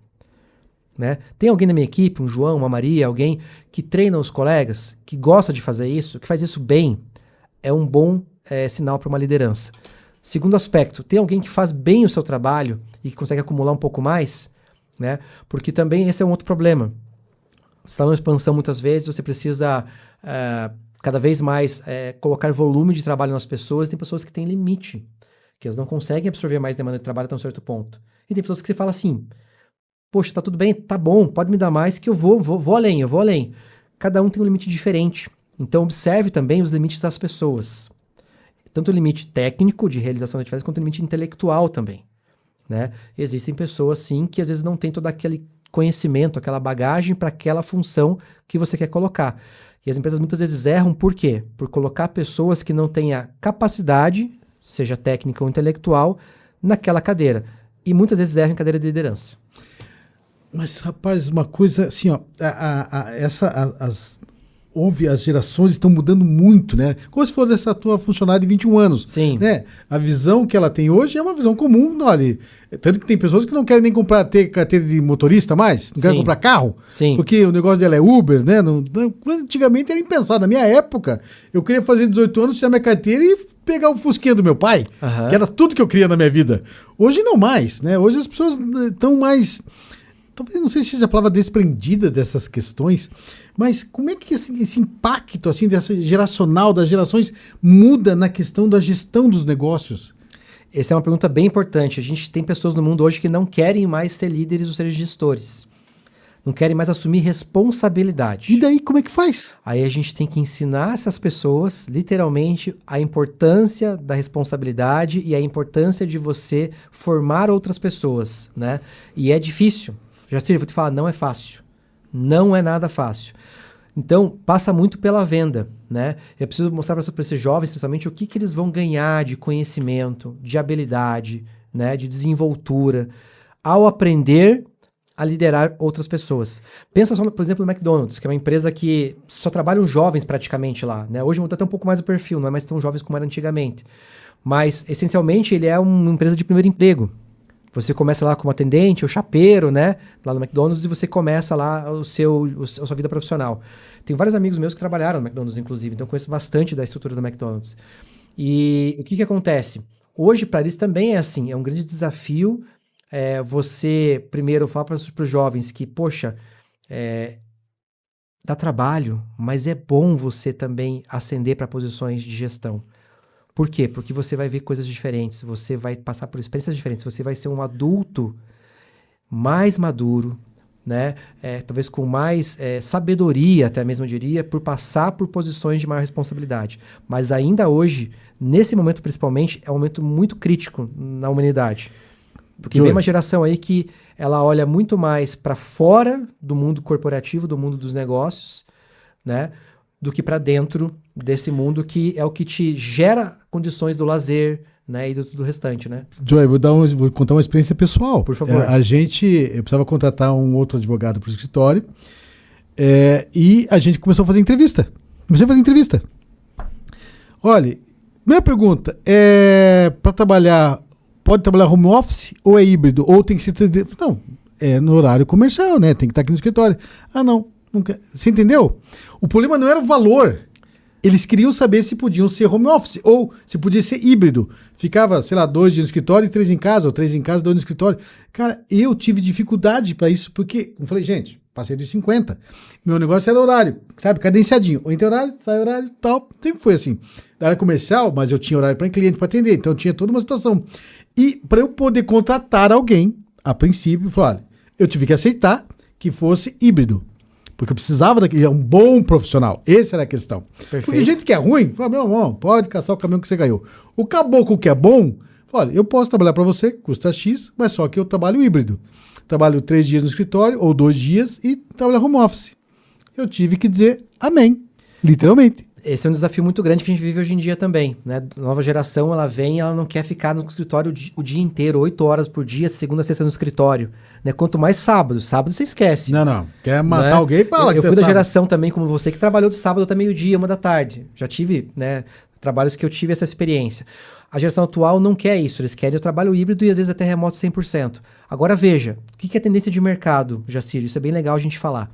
Né? Tem alguém na minha equipe, um João, uma Maria, alguém que treina os colegas, que gosta de fazer isso, que faz isso bem, é um bom sinal para uma liderança. Segundo aspecto, tem alguém que faz bem o seu trabalho e que consegue acumular um pouco mais, né? Porque também esse é um outro problema. Você está numa expansão muitas vezes, você precisa cada vez mais colocar volume de trabalho nas pessoas. Tem pessoas que têm limite, que elas não conseguem absorver mais demanda de trabalho até um certo ponto. E tem pessoas que você fala assim, poxa, tá tudo bem, tá bom, pode me dar mais que eu vou além, eu vou além. Cada um tem um limite diferente. Então observe também os limites das pessoas. Tanto o limite técnico de realização da atividade, quanto o limite intelectual também. Né? Existem pessoas, sim, que às vezes não têm todo aquele conhecimento, aquela bagagem para aquela função que você quer colocar. E as empresas muitas vezes erram por quê? Por colocar pessoas que não têm a capacidade, seja técnica ou intelectual, naquela cadeira. E muitas vezes erram em cadeira de liderança. Mas, rapaz, uma coisa assim, ó, as gerações estão mudando muito, né? Como se fosse essa tua funcionária de 21 anos. Sim. Né? A visão que ela tem hoje é uma visão comum. Olha, tanto que tem pessoas que não querem nem ter carteira de motorista mais, não querem comprar carro, Sim. Porque o negócio dela é Uber, né? Antigamente era impensado. Na minha época, eu queria fazer 18 anos, tirar minha carteira e pegar o fusquinha do meu pai, que era tudo que eu queria na minha vida. Hoje não mais, né? Hoje as pessoas estão mais... Talvez, não sei se seja a palavra desprendida dessas questões, mas como é que esse impacto assim, dessa geracional, das gerações, muda na questão da gestão dos negócios? Essa é uma pergunta bem importante. A gente tem pessoas no mundo hoje que não querem mais ser líderes ou ser gestores. Não querem mais assumir responsabilidade. E daí, como é que faz? Aí a gente tem que ensinar essas pessoas, literalmente, a importância da responsabilidade e a importância de você formar outras pessoas, né? E é difícil. Já sei, vou te falar, não é fácil. Não é nada fácil. Então, passa muito pela venda, né? Eu preciso mostrar para esses jovens, especialmente, o que eles vão ganhar de conhecimento, de habilidade, né? De desenvoltura, ao aprender a liderar outras pessoas. Pensa só, por exemplo, no McDonald's, que é uma empresa que só trabalham jovens praticamente lá, né? Hoje mudou até um pouco mais o perfil, não é mais tão jovens como era antigamente. Mas, essencialmente, ele é uma empresa de primeiro emprego. Você começa lá como atendente ou chapeiro, né? Lá no McDonald's, e você começa lá a sua vida profissional. Tenho vários amigos meus que trabalharam no McDonald's, inclusive, então eu conheço bastante da estrutura do McDonald's. E o que acontece? Hoje, para eles também é assim, é um grande desafio você, primeiro, falar para os jovens que, poxa, dá trabalho, mas é bom você também ascender para posições de gestão. Por quê? Porque você vai ver coisas diferentes, você vai passar por experiências diferentes, você vai ser um adulto mais maduro, né? Talvez com mais sabedoria, até mesmo eu diria, por passar por posições de maior responsabilidade. Mas ainda hoje, nesse momento principalmente, é um momento muito crítico na humanidade. Porque vem uma geração aí que ela olha muito mais para fora do mundo corporativo, do mundo dos negócios, né? Do que para dentro desse mundo que é o que te gera condições do lazer, né, e do restante, né? Joey, vou contar uma experiência pessoal. Por favor. Eu precisava contratar um outro advogado para o escritório e a gente começou a fazer entrevista. Olha, primeira pergunta, para trabalhar, pode trabalhar home office ou é híbrido? Ou tem que ser... Não, é no horário comercial, né? Tem que estar aqui no escritório. Ah, não. Nunca. Você entendeu? O problema não era o valor. Eles queriam saber se podiam ser home office ou se podia ser híbrido. Ficava, sei lá, 2 dias no escritório e 3 em casa, ou 3 em casa e 2 no escritório. Cara, eu tive dificuldade para isso, porque, como eu falei, gente, passei dos 50. Meu negócio era horário, sabe? Cadenciadinho. Ou entra horário, sai horário, tal. Sempre foi assim. Da área comercial, mas eu tinha horário para cliente para atender, então eu tinha toda uma situação. E para eu poder contratar alguém, a princípio, falou, olha, eu tive que aceitar que fosse híbrido. Porque eu precisava daquele, um bom profissional. Essa era a questão. Perfeito. Porque gente que é ruim, fala, meu irmão, pode caçar o caminhão que você ganhou. O caboclo que é bom, fala, olha, eu posso trabalhar para você, custa X, mas só que eu trabalho híbrido. Trabalho 3 dias no escritório, ou 2 dias, e trabalho home office. Eu tive que dizer amém, literalmente. Esse é um desafio muito grande que a gente vive hoje em dia também, né? A nova geração, ela vem, ela não quer ficar no escritório o dia inteiro, 8 horas por dia, segunda a sexta no escritório, né? Quanto mais sábado você esquece. Não. Quer matar né? alguém, fala. Eu fui da geração também, como você, que trabalhou de sábado até meio-dia, 1 da tarde. Já tive, né, trabalhos que eu tive essa experiência. A geração atual não quer isso, eles querem o trabalho híbrido e às vezes até remoto 100%. Agora veja, o que é tendência de mercado, Jacir? Isso é bem legal a gente falar.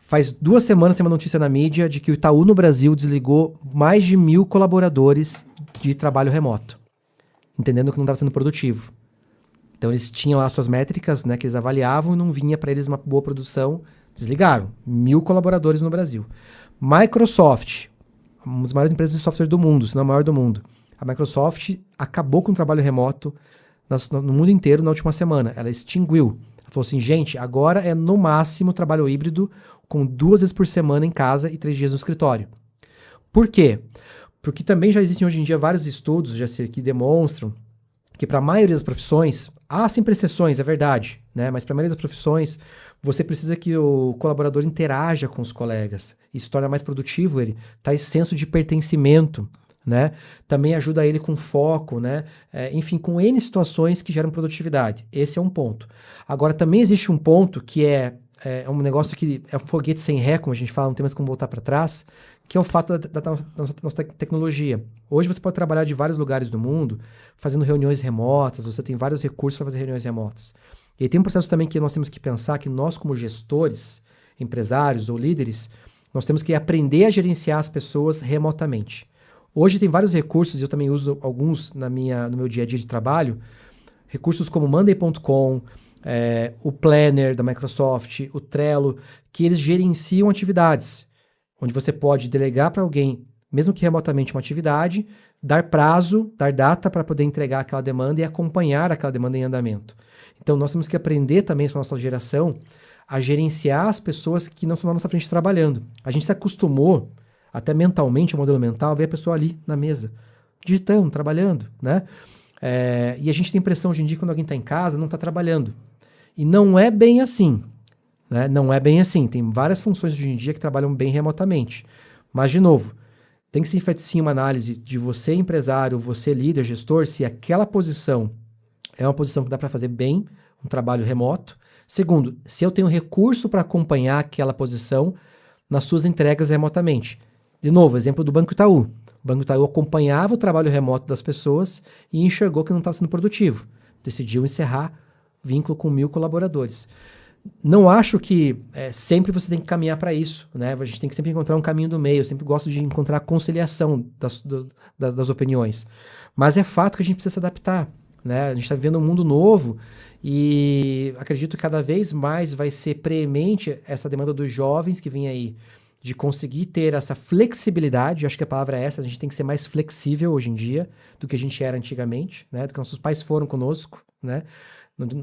Faz 2 semanas tem uma notícia na mídia de que o Itaú no Brasil desligou mais de 1.000 colaboradores de trabalho remoto, entendendo que não estava sendo produtivo. Então eles tinham lá suas métricas, né, que eles avaliavam e não vinha para eles uma boa produção, desligaram. 1.000 colaboradores no Brasil. Microsoft, uma das maiores empresas de software do mundo, se não a maior do mundo. A Microsoft acabou com o trabalho remoto no mundo inteiro na última semana. Ela extinguiu. Ela falou assim, gente, agora é no máximo trabalho híbrido com 2 vezes por semana em casa e 3 dias no escritório. Por quê? Porque também já existem hoje em dia vários estudos que demonstram que para a maioria das profissões, há sempre exceções, é verdade, né? Mas para a maioria das profissões, você precisa que o colaborador interaja com os colegas. Isso torna mais produtivo ele, traz senso de pertencimento, né? Também ajuda ele com foco, né? Enfim, com N situações que geram produtividade. Esse é um ponto. Agora, também existe um ponto que é um negócio que é um foguete sem ré, como a gente fala, não tem mais como voltar para trás, que é o fato da nossa tecnologia. Hoje você pode trabalhar de vários lugares do mundo, fazendo reuniões remotas, você tem vários recursos para fazer reuniões remotas. E aí tem um processo também que nós temos que pensar que nós, como gestores, empresários ou líderes, nós temos que aprender a gerenciar as pessoas remotamente. Hoje tem vários recursos, e eu também uso alguns no meu dia a dia de trabalho, recursos como Monday.com, o Planner da Microsoft, o Trello, que eles gerenciam atividades, onde você pode delegar para alguém, mesmo que remotamente, uma atividade, dar prazo, dar data para poder entregar aquela demanda e acompanhar aquela demanda em andamento. Então nós temos que aprender também, com a nossa geração, a gerenciar as pessoas que não estão na nossa frente trabalhando. A gente se acostumou, até mentalmente, o modelo mental, a ver a pessoa ali na mesa, digitando, trabalhando, né? E a gente tem a impressão hoje em dia, quando alguém está em casa, não está trabalhando. E não é bem assim, né? Não é bem assim. Tem várias funções hoje em dia que trabalham bem remotamente. Mas, de novo, tem que ser feita sim uma análise de você empresário, você líder, gestor, se aquela posição é uma posição que dá para fazer bem um trabalho remoto. Segundo, se eu tenho recurso para acompanhar aquela posição nas suas entregas remotamente. De novo, exemplo do Banco Itaú. O Banco Itaú acompanhava o trabalho remoto das pessoas e enxergou que não estava sendo produtivo. Decidiu encerrar vínculo com 1.000 colaboradores. Não acho que sempre você tem que caminhar para isso, né? A gente tem que sempre encontrar um caminho do meio. Eu sempre gosto de encontrar a conciliação das opiniões. Mas é fato que a gente precisa se adaptar, né? A gente está vivendo um mundo novo e acredito que cada vez mais vai ser preemente essa demanda dos jovens que vem aí, de conseguir ter essa flexibilidade. Acho que a palavra é essa, a gente tem que ser mais flexível hoje em dia do que a gente era antigamente, né? Do que nossos pais foram conosco, né?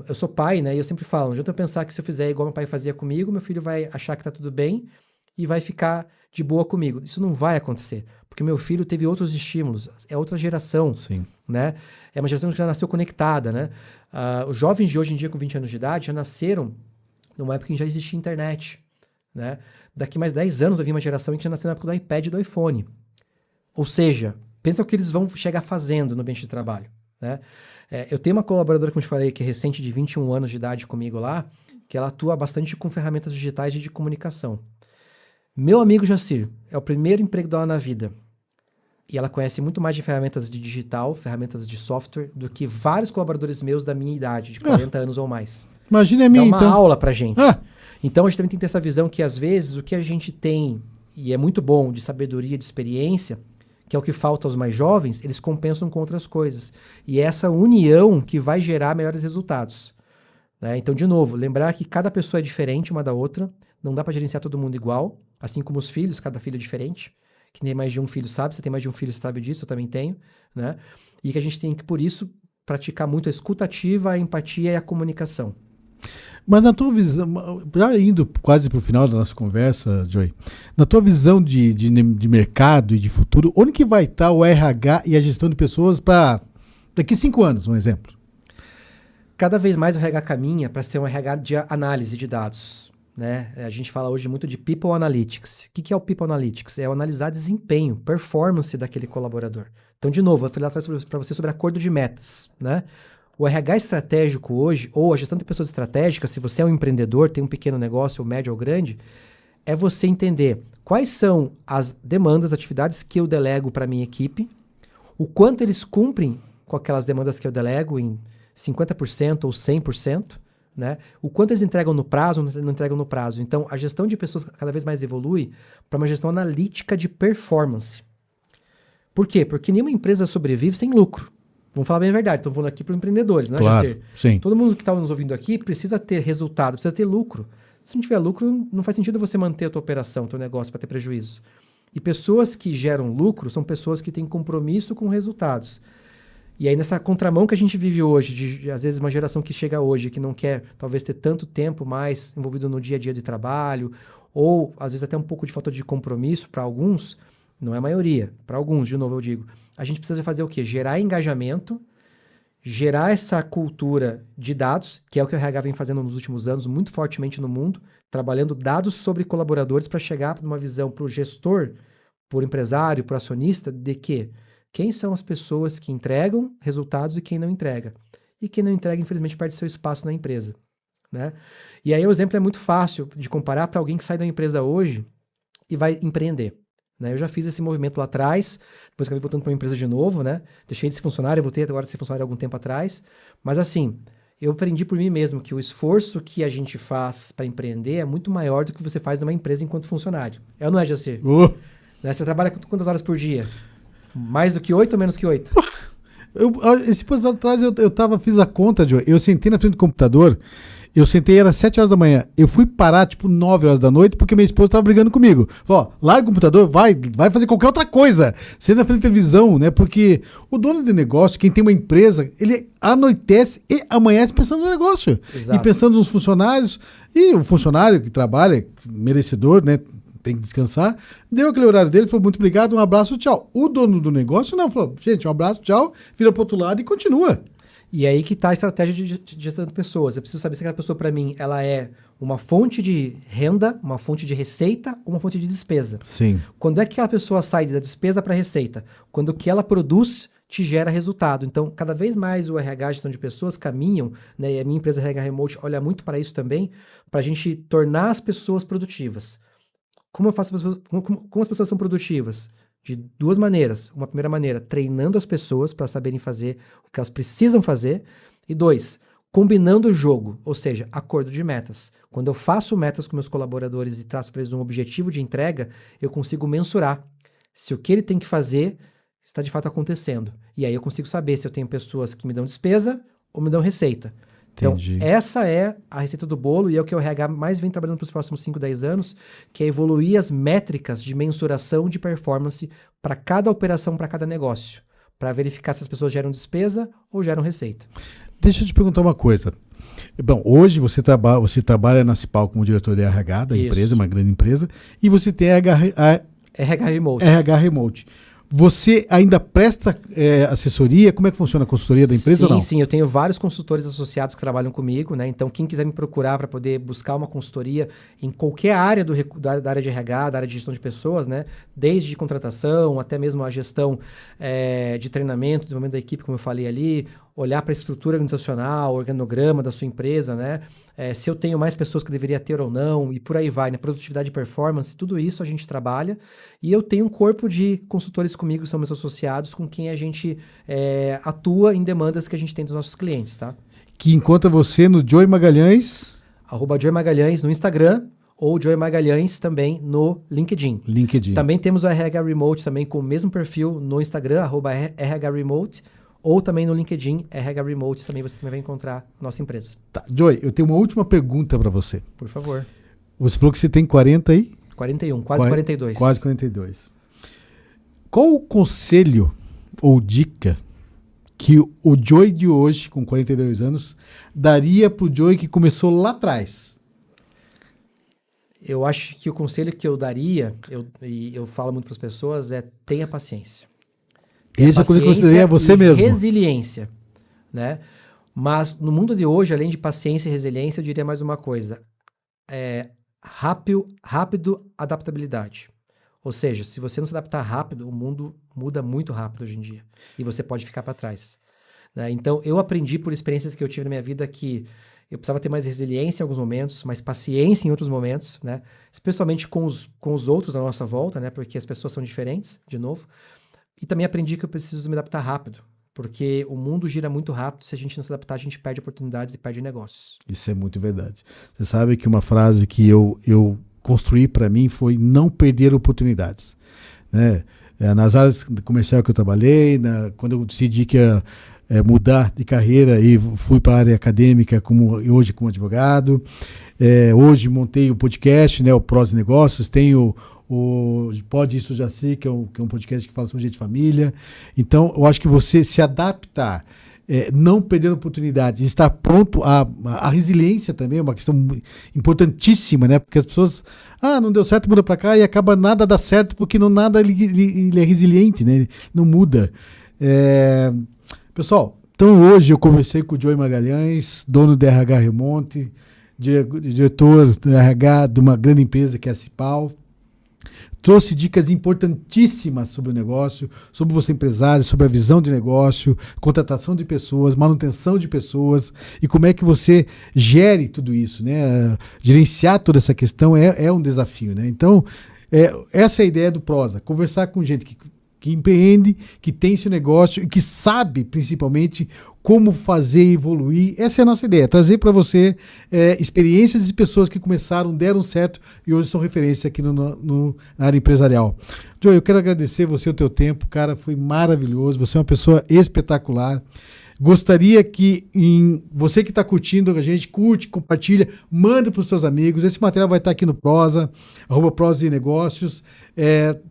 Eu sou pai, né? E eu sempre falo, não adianta eu pensar que se eu fizer igual meu pai fazia comigo, meu filho vai achar que tá tudo bem e vai ficar de boa comigo. Isso não vai acontecer, porque meu filho teve outros estímulos, é outra geração, Sim. né? É uma geração que já nasceu conectada, né? Os jovens de hoje em dia com 20 anos de idade já nasceram numa época em que já existia internet, né? Daqui mais 10 anos vai vir uma geração que já nasceu na época do iPad e do iPhone. Ou seja, pensa o que eles vão chegar fazendo no ambiente de trabalho, né? Eu tenho uma colaboradora, como eu te falei, que é recente, de 21 anos de idade comigo lá, que ela atua bastante com ferramentas digitais e de comunicação. Meu amigo Jacir, é o primeiro emprego dela na vida. E ela conhece muito mais de ferramentas de digital, ferramentas de software, do que vários colaboradores meus da minha idade, de 40 anos ou mais. Imagina a minha, então. Dá uma então. aula pra gente. Então a gente também tem que ter essa visão que, às vezes, o que a gente tem, e é muito bom, de sabedoria, de experiência, que é o que falta aos mais jovens, eles compensam com outras coisas. E é essa união que vai gerar melhores resultados, né? Então, de novo, lembrar que cada pessoa é diferente uma da outra, não dá para gerenciar todo mundo igual, assim como os filhos, cada filho é diferente. Quem tem mais de um filho sabe, você tem mais de um filho, você sabe disso, eu também tenho, né? E que a gente tem que, por isso, praticar muito a escuta ativa, a empatia e a comunicação. Mas na tua visão, já indo quase para o final da nossa conversa, Joey, na tua visão de mercado e de futuro, onde que vai estar o RH e a gestão de pessoas para daqui 5 anos, um exemplo? Cada vez mais o RH caminha para ser um RH de análise de dados. Né? A gente fala hoje muito de People Analytics. O que é o People Analytics? É o analisar desempenho, performance daquele colaborador. Então, de novo, eu falei lá atrás para você sobre acordo de metas. Né? O RH estratégico hoje, ou a gestão de pessoas estratégicas, se você é um empreendedor, tem um pequeno negócio, ou médio ou grande, é você entender quais são as demandas, atividades que eu delego para a minha equipe, o quanto eles cumprem com aquelas demandas que eu delego em 50% ou 100%, né? O quanto eles entregam no prazo ou não entregam no prazo. Então, a gestão de pessoas cada vez mais evolui para uma gestão analítica de performance. Por quê? Porque nenhuma empresa sobrevive sem lucro. Vamos falar bem a verdade. Estou falando aqui para empreendedores, né? Claro, sim. Todo mundo que está nos ouvindo aqui precisa ter resultado, precisa ter lucro. Se não tiver lucro, não faz sentido você manter a tua operação, teu negócio, para ter prejuízo. E pessoas que geram lucro são pessoas que têm compromisso com resultados. E aí nessa contramão que a gente vive hoje, às vezes uma geração que chega hoje, que não quer talvez ter tanto tempo mais envolvido no dia a dia de trabalho, ou às vezes até um pouco de falta de compromisso para alguns, não é a maioria, para alguns, de novo eu digo, a gente precisa fazer o quê? Gerar engajamento, gerar essa cultura de dados, que é o que o RH vem fazendo nos últimos anos muito fortemente no mundo, trabalhando dados sobre colaboradores para chegar para uma visão para o gestor, para o empresário, para o acionista, de que quem são as pessoas que entregam resultados e quem não entrega. E quem não entrega, infelizmente, perde seu espaço na empresa. Né? E aí o exemplo é muito fácil de comparar para alguém que sai da empresa hoje e vai empreender. Né? Eu já fiz esse movimento lá atrás, depois acabei voltando para uma empresa de novo, né? Deixei de ser funcionário, voltei agora a ser funcionário há algum tempo atrás. Mas assim, eu aprendi por mim mesmo que o esforço que a gente faz para empreender é muito maior do que você faz numa empresa enquanto funcionário. É ou não é, Jacir? Né? Você trabalha quantas horas por dia? Mais do que 8 ou menos que 8? Esse tempo atrás fiz a conta, Joe. Eu sentei na frente do computador, era 7 horas da manhã. Eu fui parar, 9 horas da noite, porque minha esposa estava brigando comigo. Falou, larga o computador, vai fazer qualquer outra coisa. Senta na frente da televisão, né? Porque o dono de negócio, quem tem uma empresa, ele anoitece e amanhece pensando no negócio. Exato. E pensando nos funcionários. E o funcionário que trabalha, merecedor, né? Tem que descansar, deu aquele horário dele, falou muito obrigado, um abraço, tchau. O dono do negócio não, falou, gente, um abraço, tchau, vira pro outro lado e continua. E aí que tá a estratégia de gestão de pessoas. Eu preciso saber se aquela pessoa, para mim, ela é uma fonte de renda, uma fonte de receita ou uma fonte de despesa. Sim. Quando é que aquela pessoa sai da despesa para receita? Quando o que ela produz te gera resultado. Então, cada vez mais o RH, gestão de pessoas, caminham, né, e a minha empresa RH Remote olha muito para isso também, para a gente tornar as pessoas produtivas. Como as pessoas são produtivas? De duas maneiras. Uma primeira maneira, treinando as pessoas para saberem fazer o que elas precisam fazer. E 2, combinando o jogo, ou seja, acordo de metas. Quando eu faço metas com meus colaboradores e traço para eles um objetivo de entrega, eu consigo mensurar se o que ele tem que fazer está de fato acontecendo. E aí eu consigo saber se eu tenho pessoas que me dão despesa ou me dão receita. Entendi. Então, essa é a receita do bolo e é o que o RH mais vem trabalhando para os próximos 5, 10 anos, que é evoluir as métricas de mensuração de performance para cada operação, para cada negócio, para verificar se as pessoas geram despesa ou geram receita. Deixa eu te perguntar uma coisa. Bom, hoje você trabalha na Cipal como diretor de RH da empresa, uma grande empresa, e você tem RH Remote. RH Remote. Você ainda presta assessoria? Como é que funciona a consultoria da empresa ou não? Sim, eu tenho vários consultores associados que trabalham comigo, né? Então, quem quiser me procurar para poder buscar uma consultoria em qualquer área da área de RH, da área de gestão de pessoas, né? Desde contratação até mesmo a gestão de treinamento, desenvolvimento da equipe, como eu falei ali, olhar para a estrutura organizacional, organograma da sua empresa, né? Se eu tenho mais pessoas que deveria ter ou não, e por aí vai, né? Produtividade e performance, tudo isso a gente trabalha. E eu tenho um corpo de consultores comigo, que são meus associados, com quem a gente atua em demandas que a gente tem dos nossos clientes, tá? Que encontra você no Joey Magalhães... @Joey Magalhães no Instagram, ou Joey Magalhães também no LinkedIn. Também temos o RH Remote também com o mesmo perfil no Instagram, @RH Remote, ou também no LinkedIn, RH Remote, também você também vai encontrar a nossa empresa. Tá, Joey, eu tenho uma última pergunta para você. Por favor. Você falou que você tem 40 aí? 41, quase 42. Quase 42. Qual o conselho ou dica que o Joey de hoje, com 42 anos, daria pro Joey que começou lá atrás? Eu acho que o conselho que eu daria, e eu falo muito para as pessoas, é tenha paciência. Esse é o que eu consideraria você mesmo. Resiliência, né? Mas no mundo de hoje, além de paciência e resiliência, eu diria mais uma coisa. Rápido adaptabilidade. Ou seja, se você não se adaptar rápido, o mundo muda muito rápido hoje em dia. E você pode ficar para trás. Né? Então, eu aprendi por experiências que eu tive na minha vida que eu precisava ter mais resiliência em alguns momentos, mais paciência em outros momentos, né? Especialmente com os outros à nossa volta, né? Porque as pessoas são diferentes, de novo. E também aprendi que eu preciso me adaptar rápido. Porque o mundo gira muito rápido. Se a gente não se adaptar, a gente perde oportunidades e perde negócios. Isso é muito verdade. Você sabe que uma frase que eu construí para mim foi não perder oportunidades. Né? Nas áreas comercial que eu trabalhei, quando eu decidi que ia mudar de carreira e fui para a área acadêmica hoje como advogado. Hoje montei o podcast, né, o Prós Negócios, tenho o Pode Isso Já Sei, que é um podcast que fala sobre gente de família. Então, eu acho que você se adaptar, não perder oportunidades, estar pronto, a resiliência também é uma questão importantíssima, né? Porque as pessoas, não deu certo, muda para cá e acaba nada dá certo porque nada ele é resiliente, né? Ele não muda. Pessoal, então hoje eu conversei com o Joey Magalhães, dono da RH Remonte, diretor do RH de uma grande empresa que é a Cipal. Trouxe dicas importantíssimas sobre o negócio, sobre você empresário, sobre a visão de negócio, contratação de pessoas, manutenção de pessoas e como é que você gere tudo isso, né? Gerenciar toda essa questão é um desafio, né? Então, essa é a ideia do Prosa, conversar com gente que empreende, que tem seu negócio e que sabe, principalmente, como fazer evoluir. Essa é a nossa ideia, trazer para você experiências de pessoas que começaram, deram certo e hoje são referência aqui na área empresarial. Joey, eu quero agradecer você o teu tempo, cara, foi maravilhoso, você é uma pessoa espetacular. Gostaria que você que está curtindo a gente, curte, compartilha, manda para os seus amigos. Esse material vai estar aqui no Prosa, @Prosa e Negócios.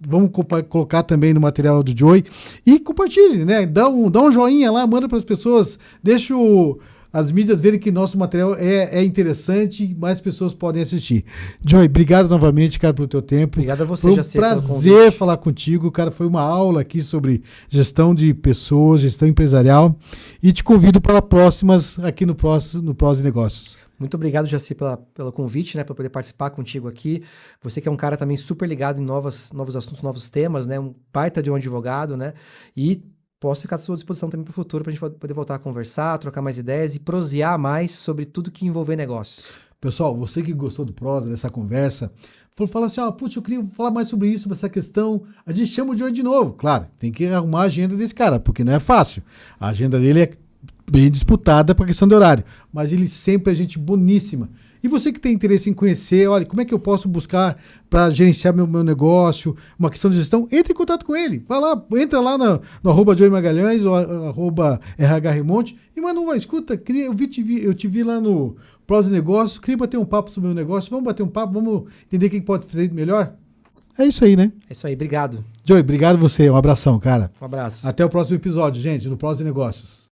Vamos colocar também no material do Joey. E compartilhe, né? Dá um joinha lá, manda para as pessoas. Deixa as mídias verem que nosso material é interessante e mais pessoas podem assistir. Joey, obrigado novamente, cara, pelo teu tempo. Obrigado a você, Foi um Jacir, pelo prazer convite. falar contigo, cara. Foi uma aula aqui sobre gestão de pessoas, gestão empresarial. E te convido para próximas aqui no Prosa e Negócios. Muito obrigado, Jacir, pelo convite, né, para poder participar contigo aqui. Você que é um cara também super ligado em novos assuntos, novos temas, né, um baita de um advogado, né, e posso ficar à sua disposição também para o futuro, para a gente poder voltar a conversar, trocar mais ideias e prosear mais sobre tudo que envolver negócios. Pessoal, você que gostou do Prosa, dessa conversa, fala assim, putz, eu queria falar mais sobre isso, sobre essa questão, a gente chama o Joey de novo. Claro, tem que arrumar a agenda desse cara, porque não é fácil. A agenda dele é bem disputada por questão de horário, mas ele sempre é gente boníssima. E você que tem interesse em conhecer, olha, como é que eu posso buscar para gerenciar meu negócio, uma questão de gestão, entre em contato com ele. Vai lá, entra lá no @Joey Magalhães ou @RH Remonte e manda escuta, eu te vi lá no Prosa e Negócios, queria bater um papo sobre o meu negócio, vamos bater um papo, vamos entender o que pode fazer melhor? É isso aí, né? É isso aí, obrigado. Joey, obrigado você, um abração, cara. Um abraço. Até o próximo episódio, gente, no Prosa e Negócios.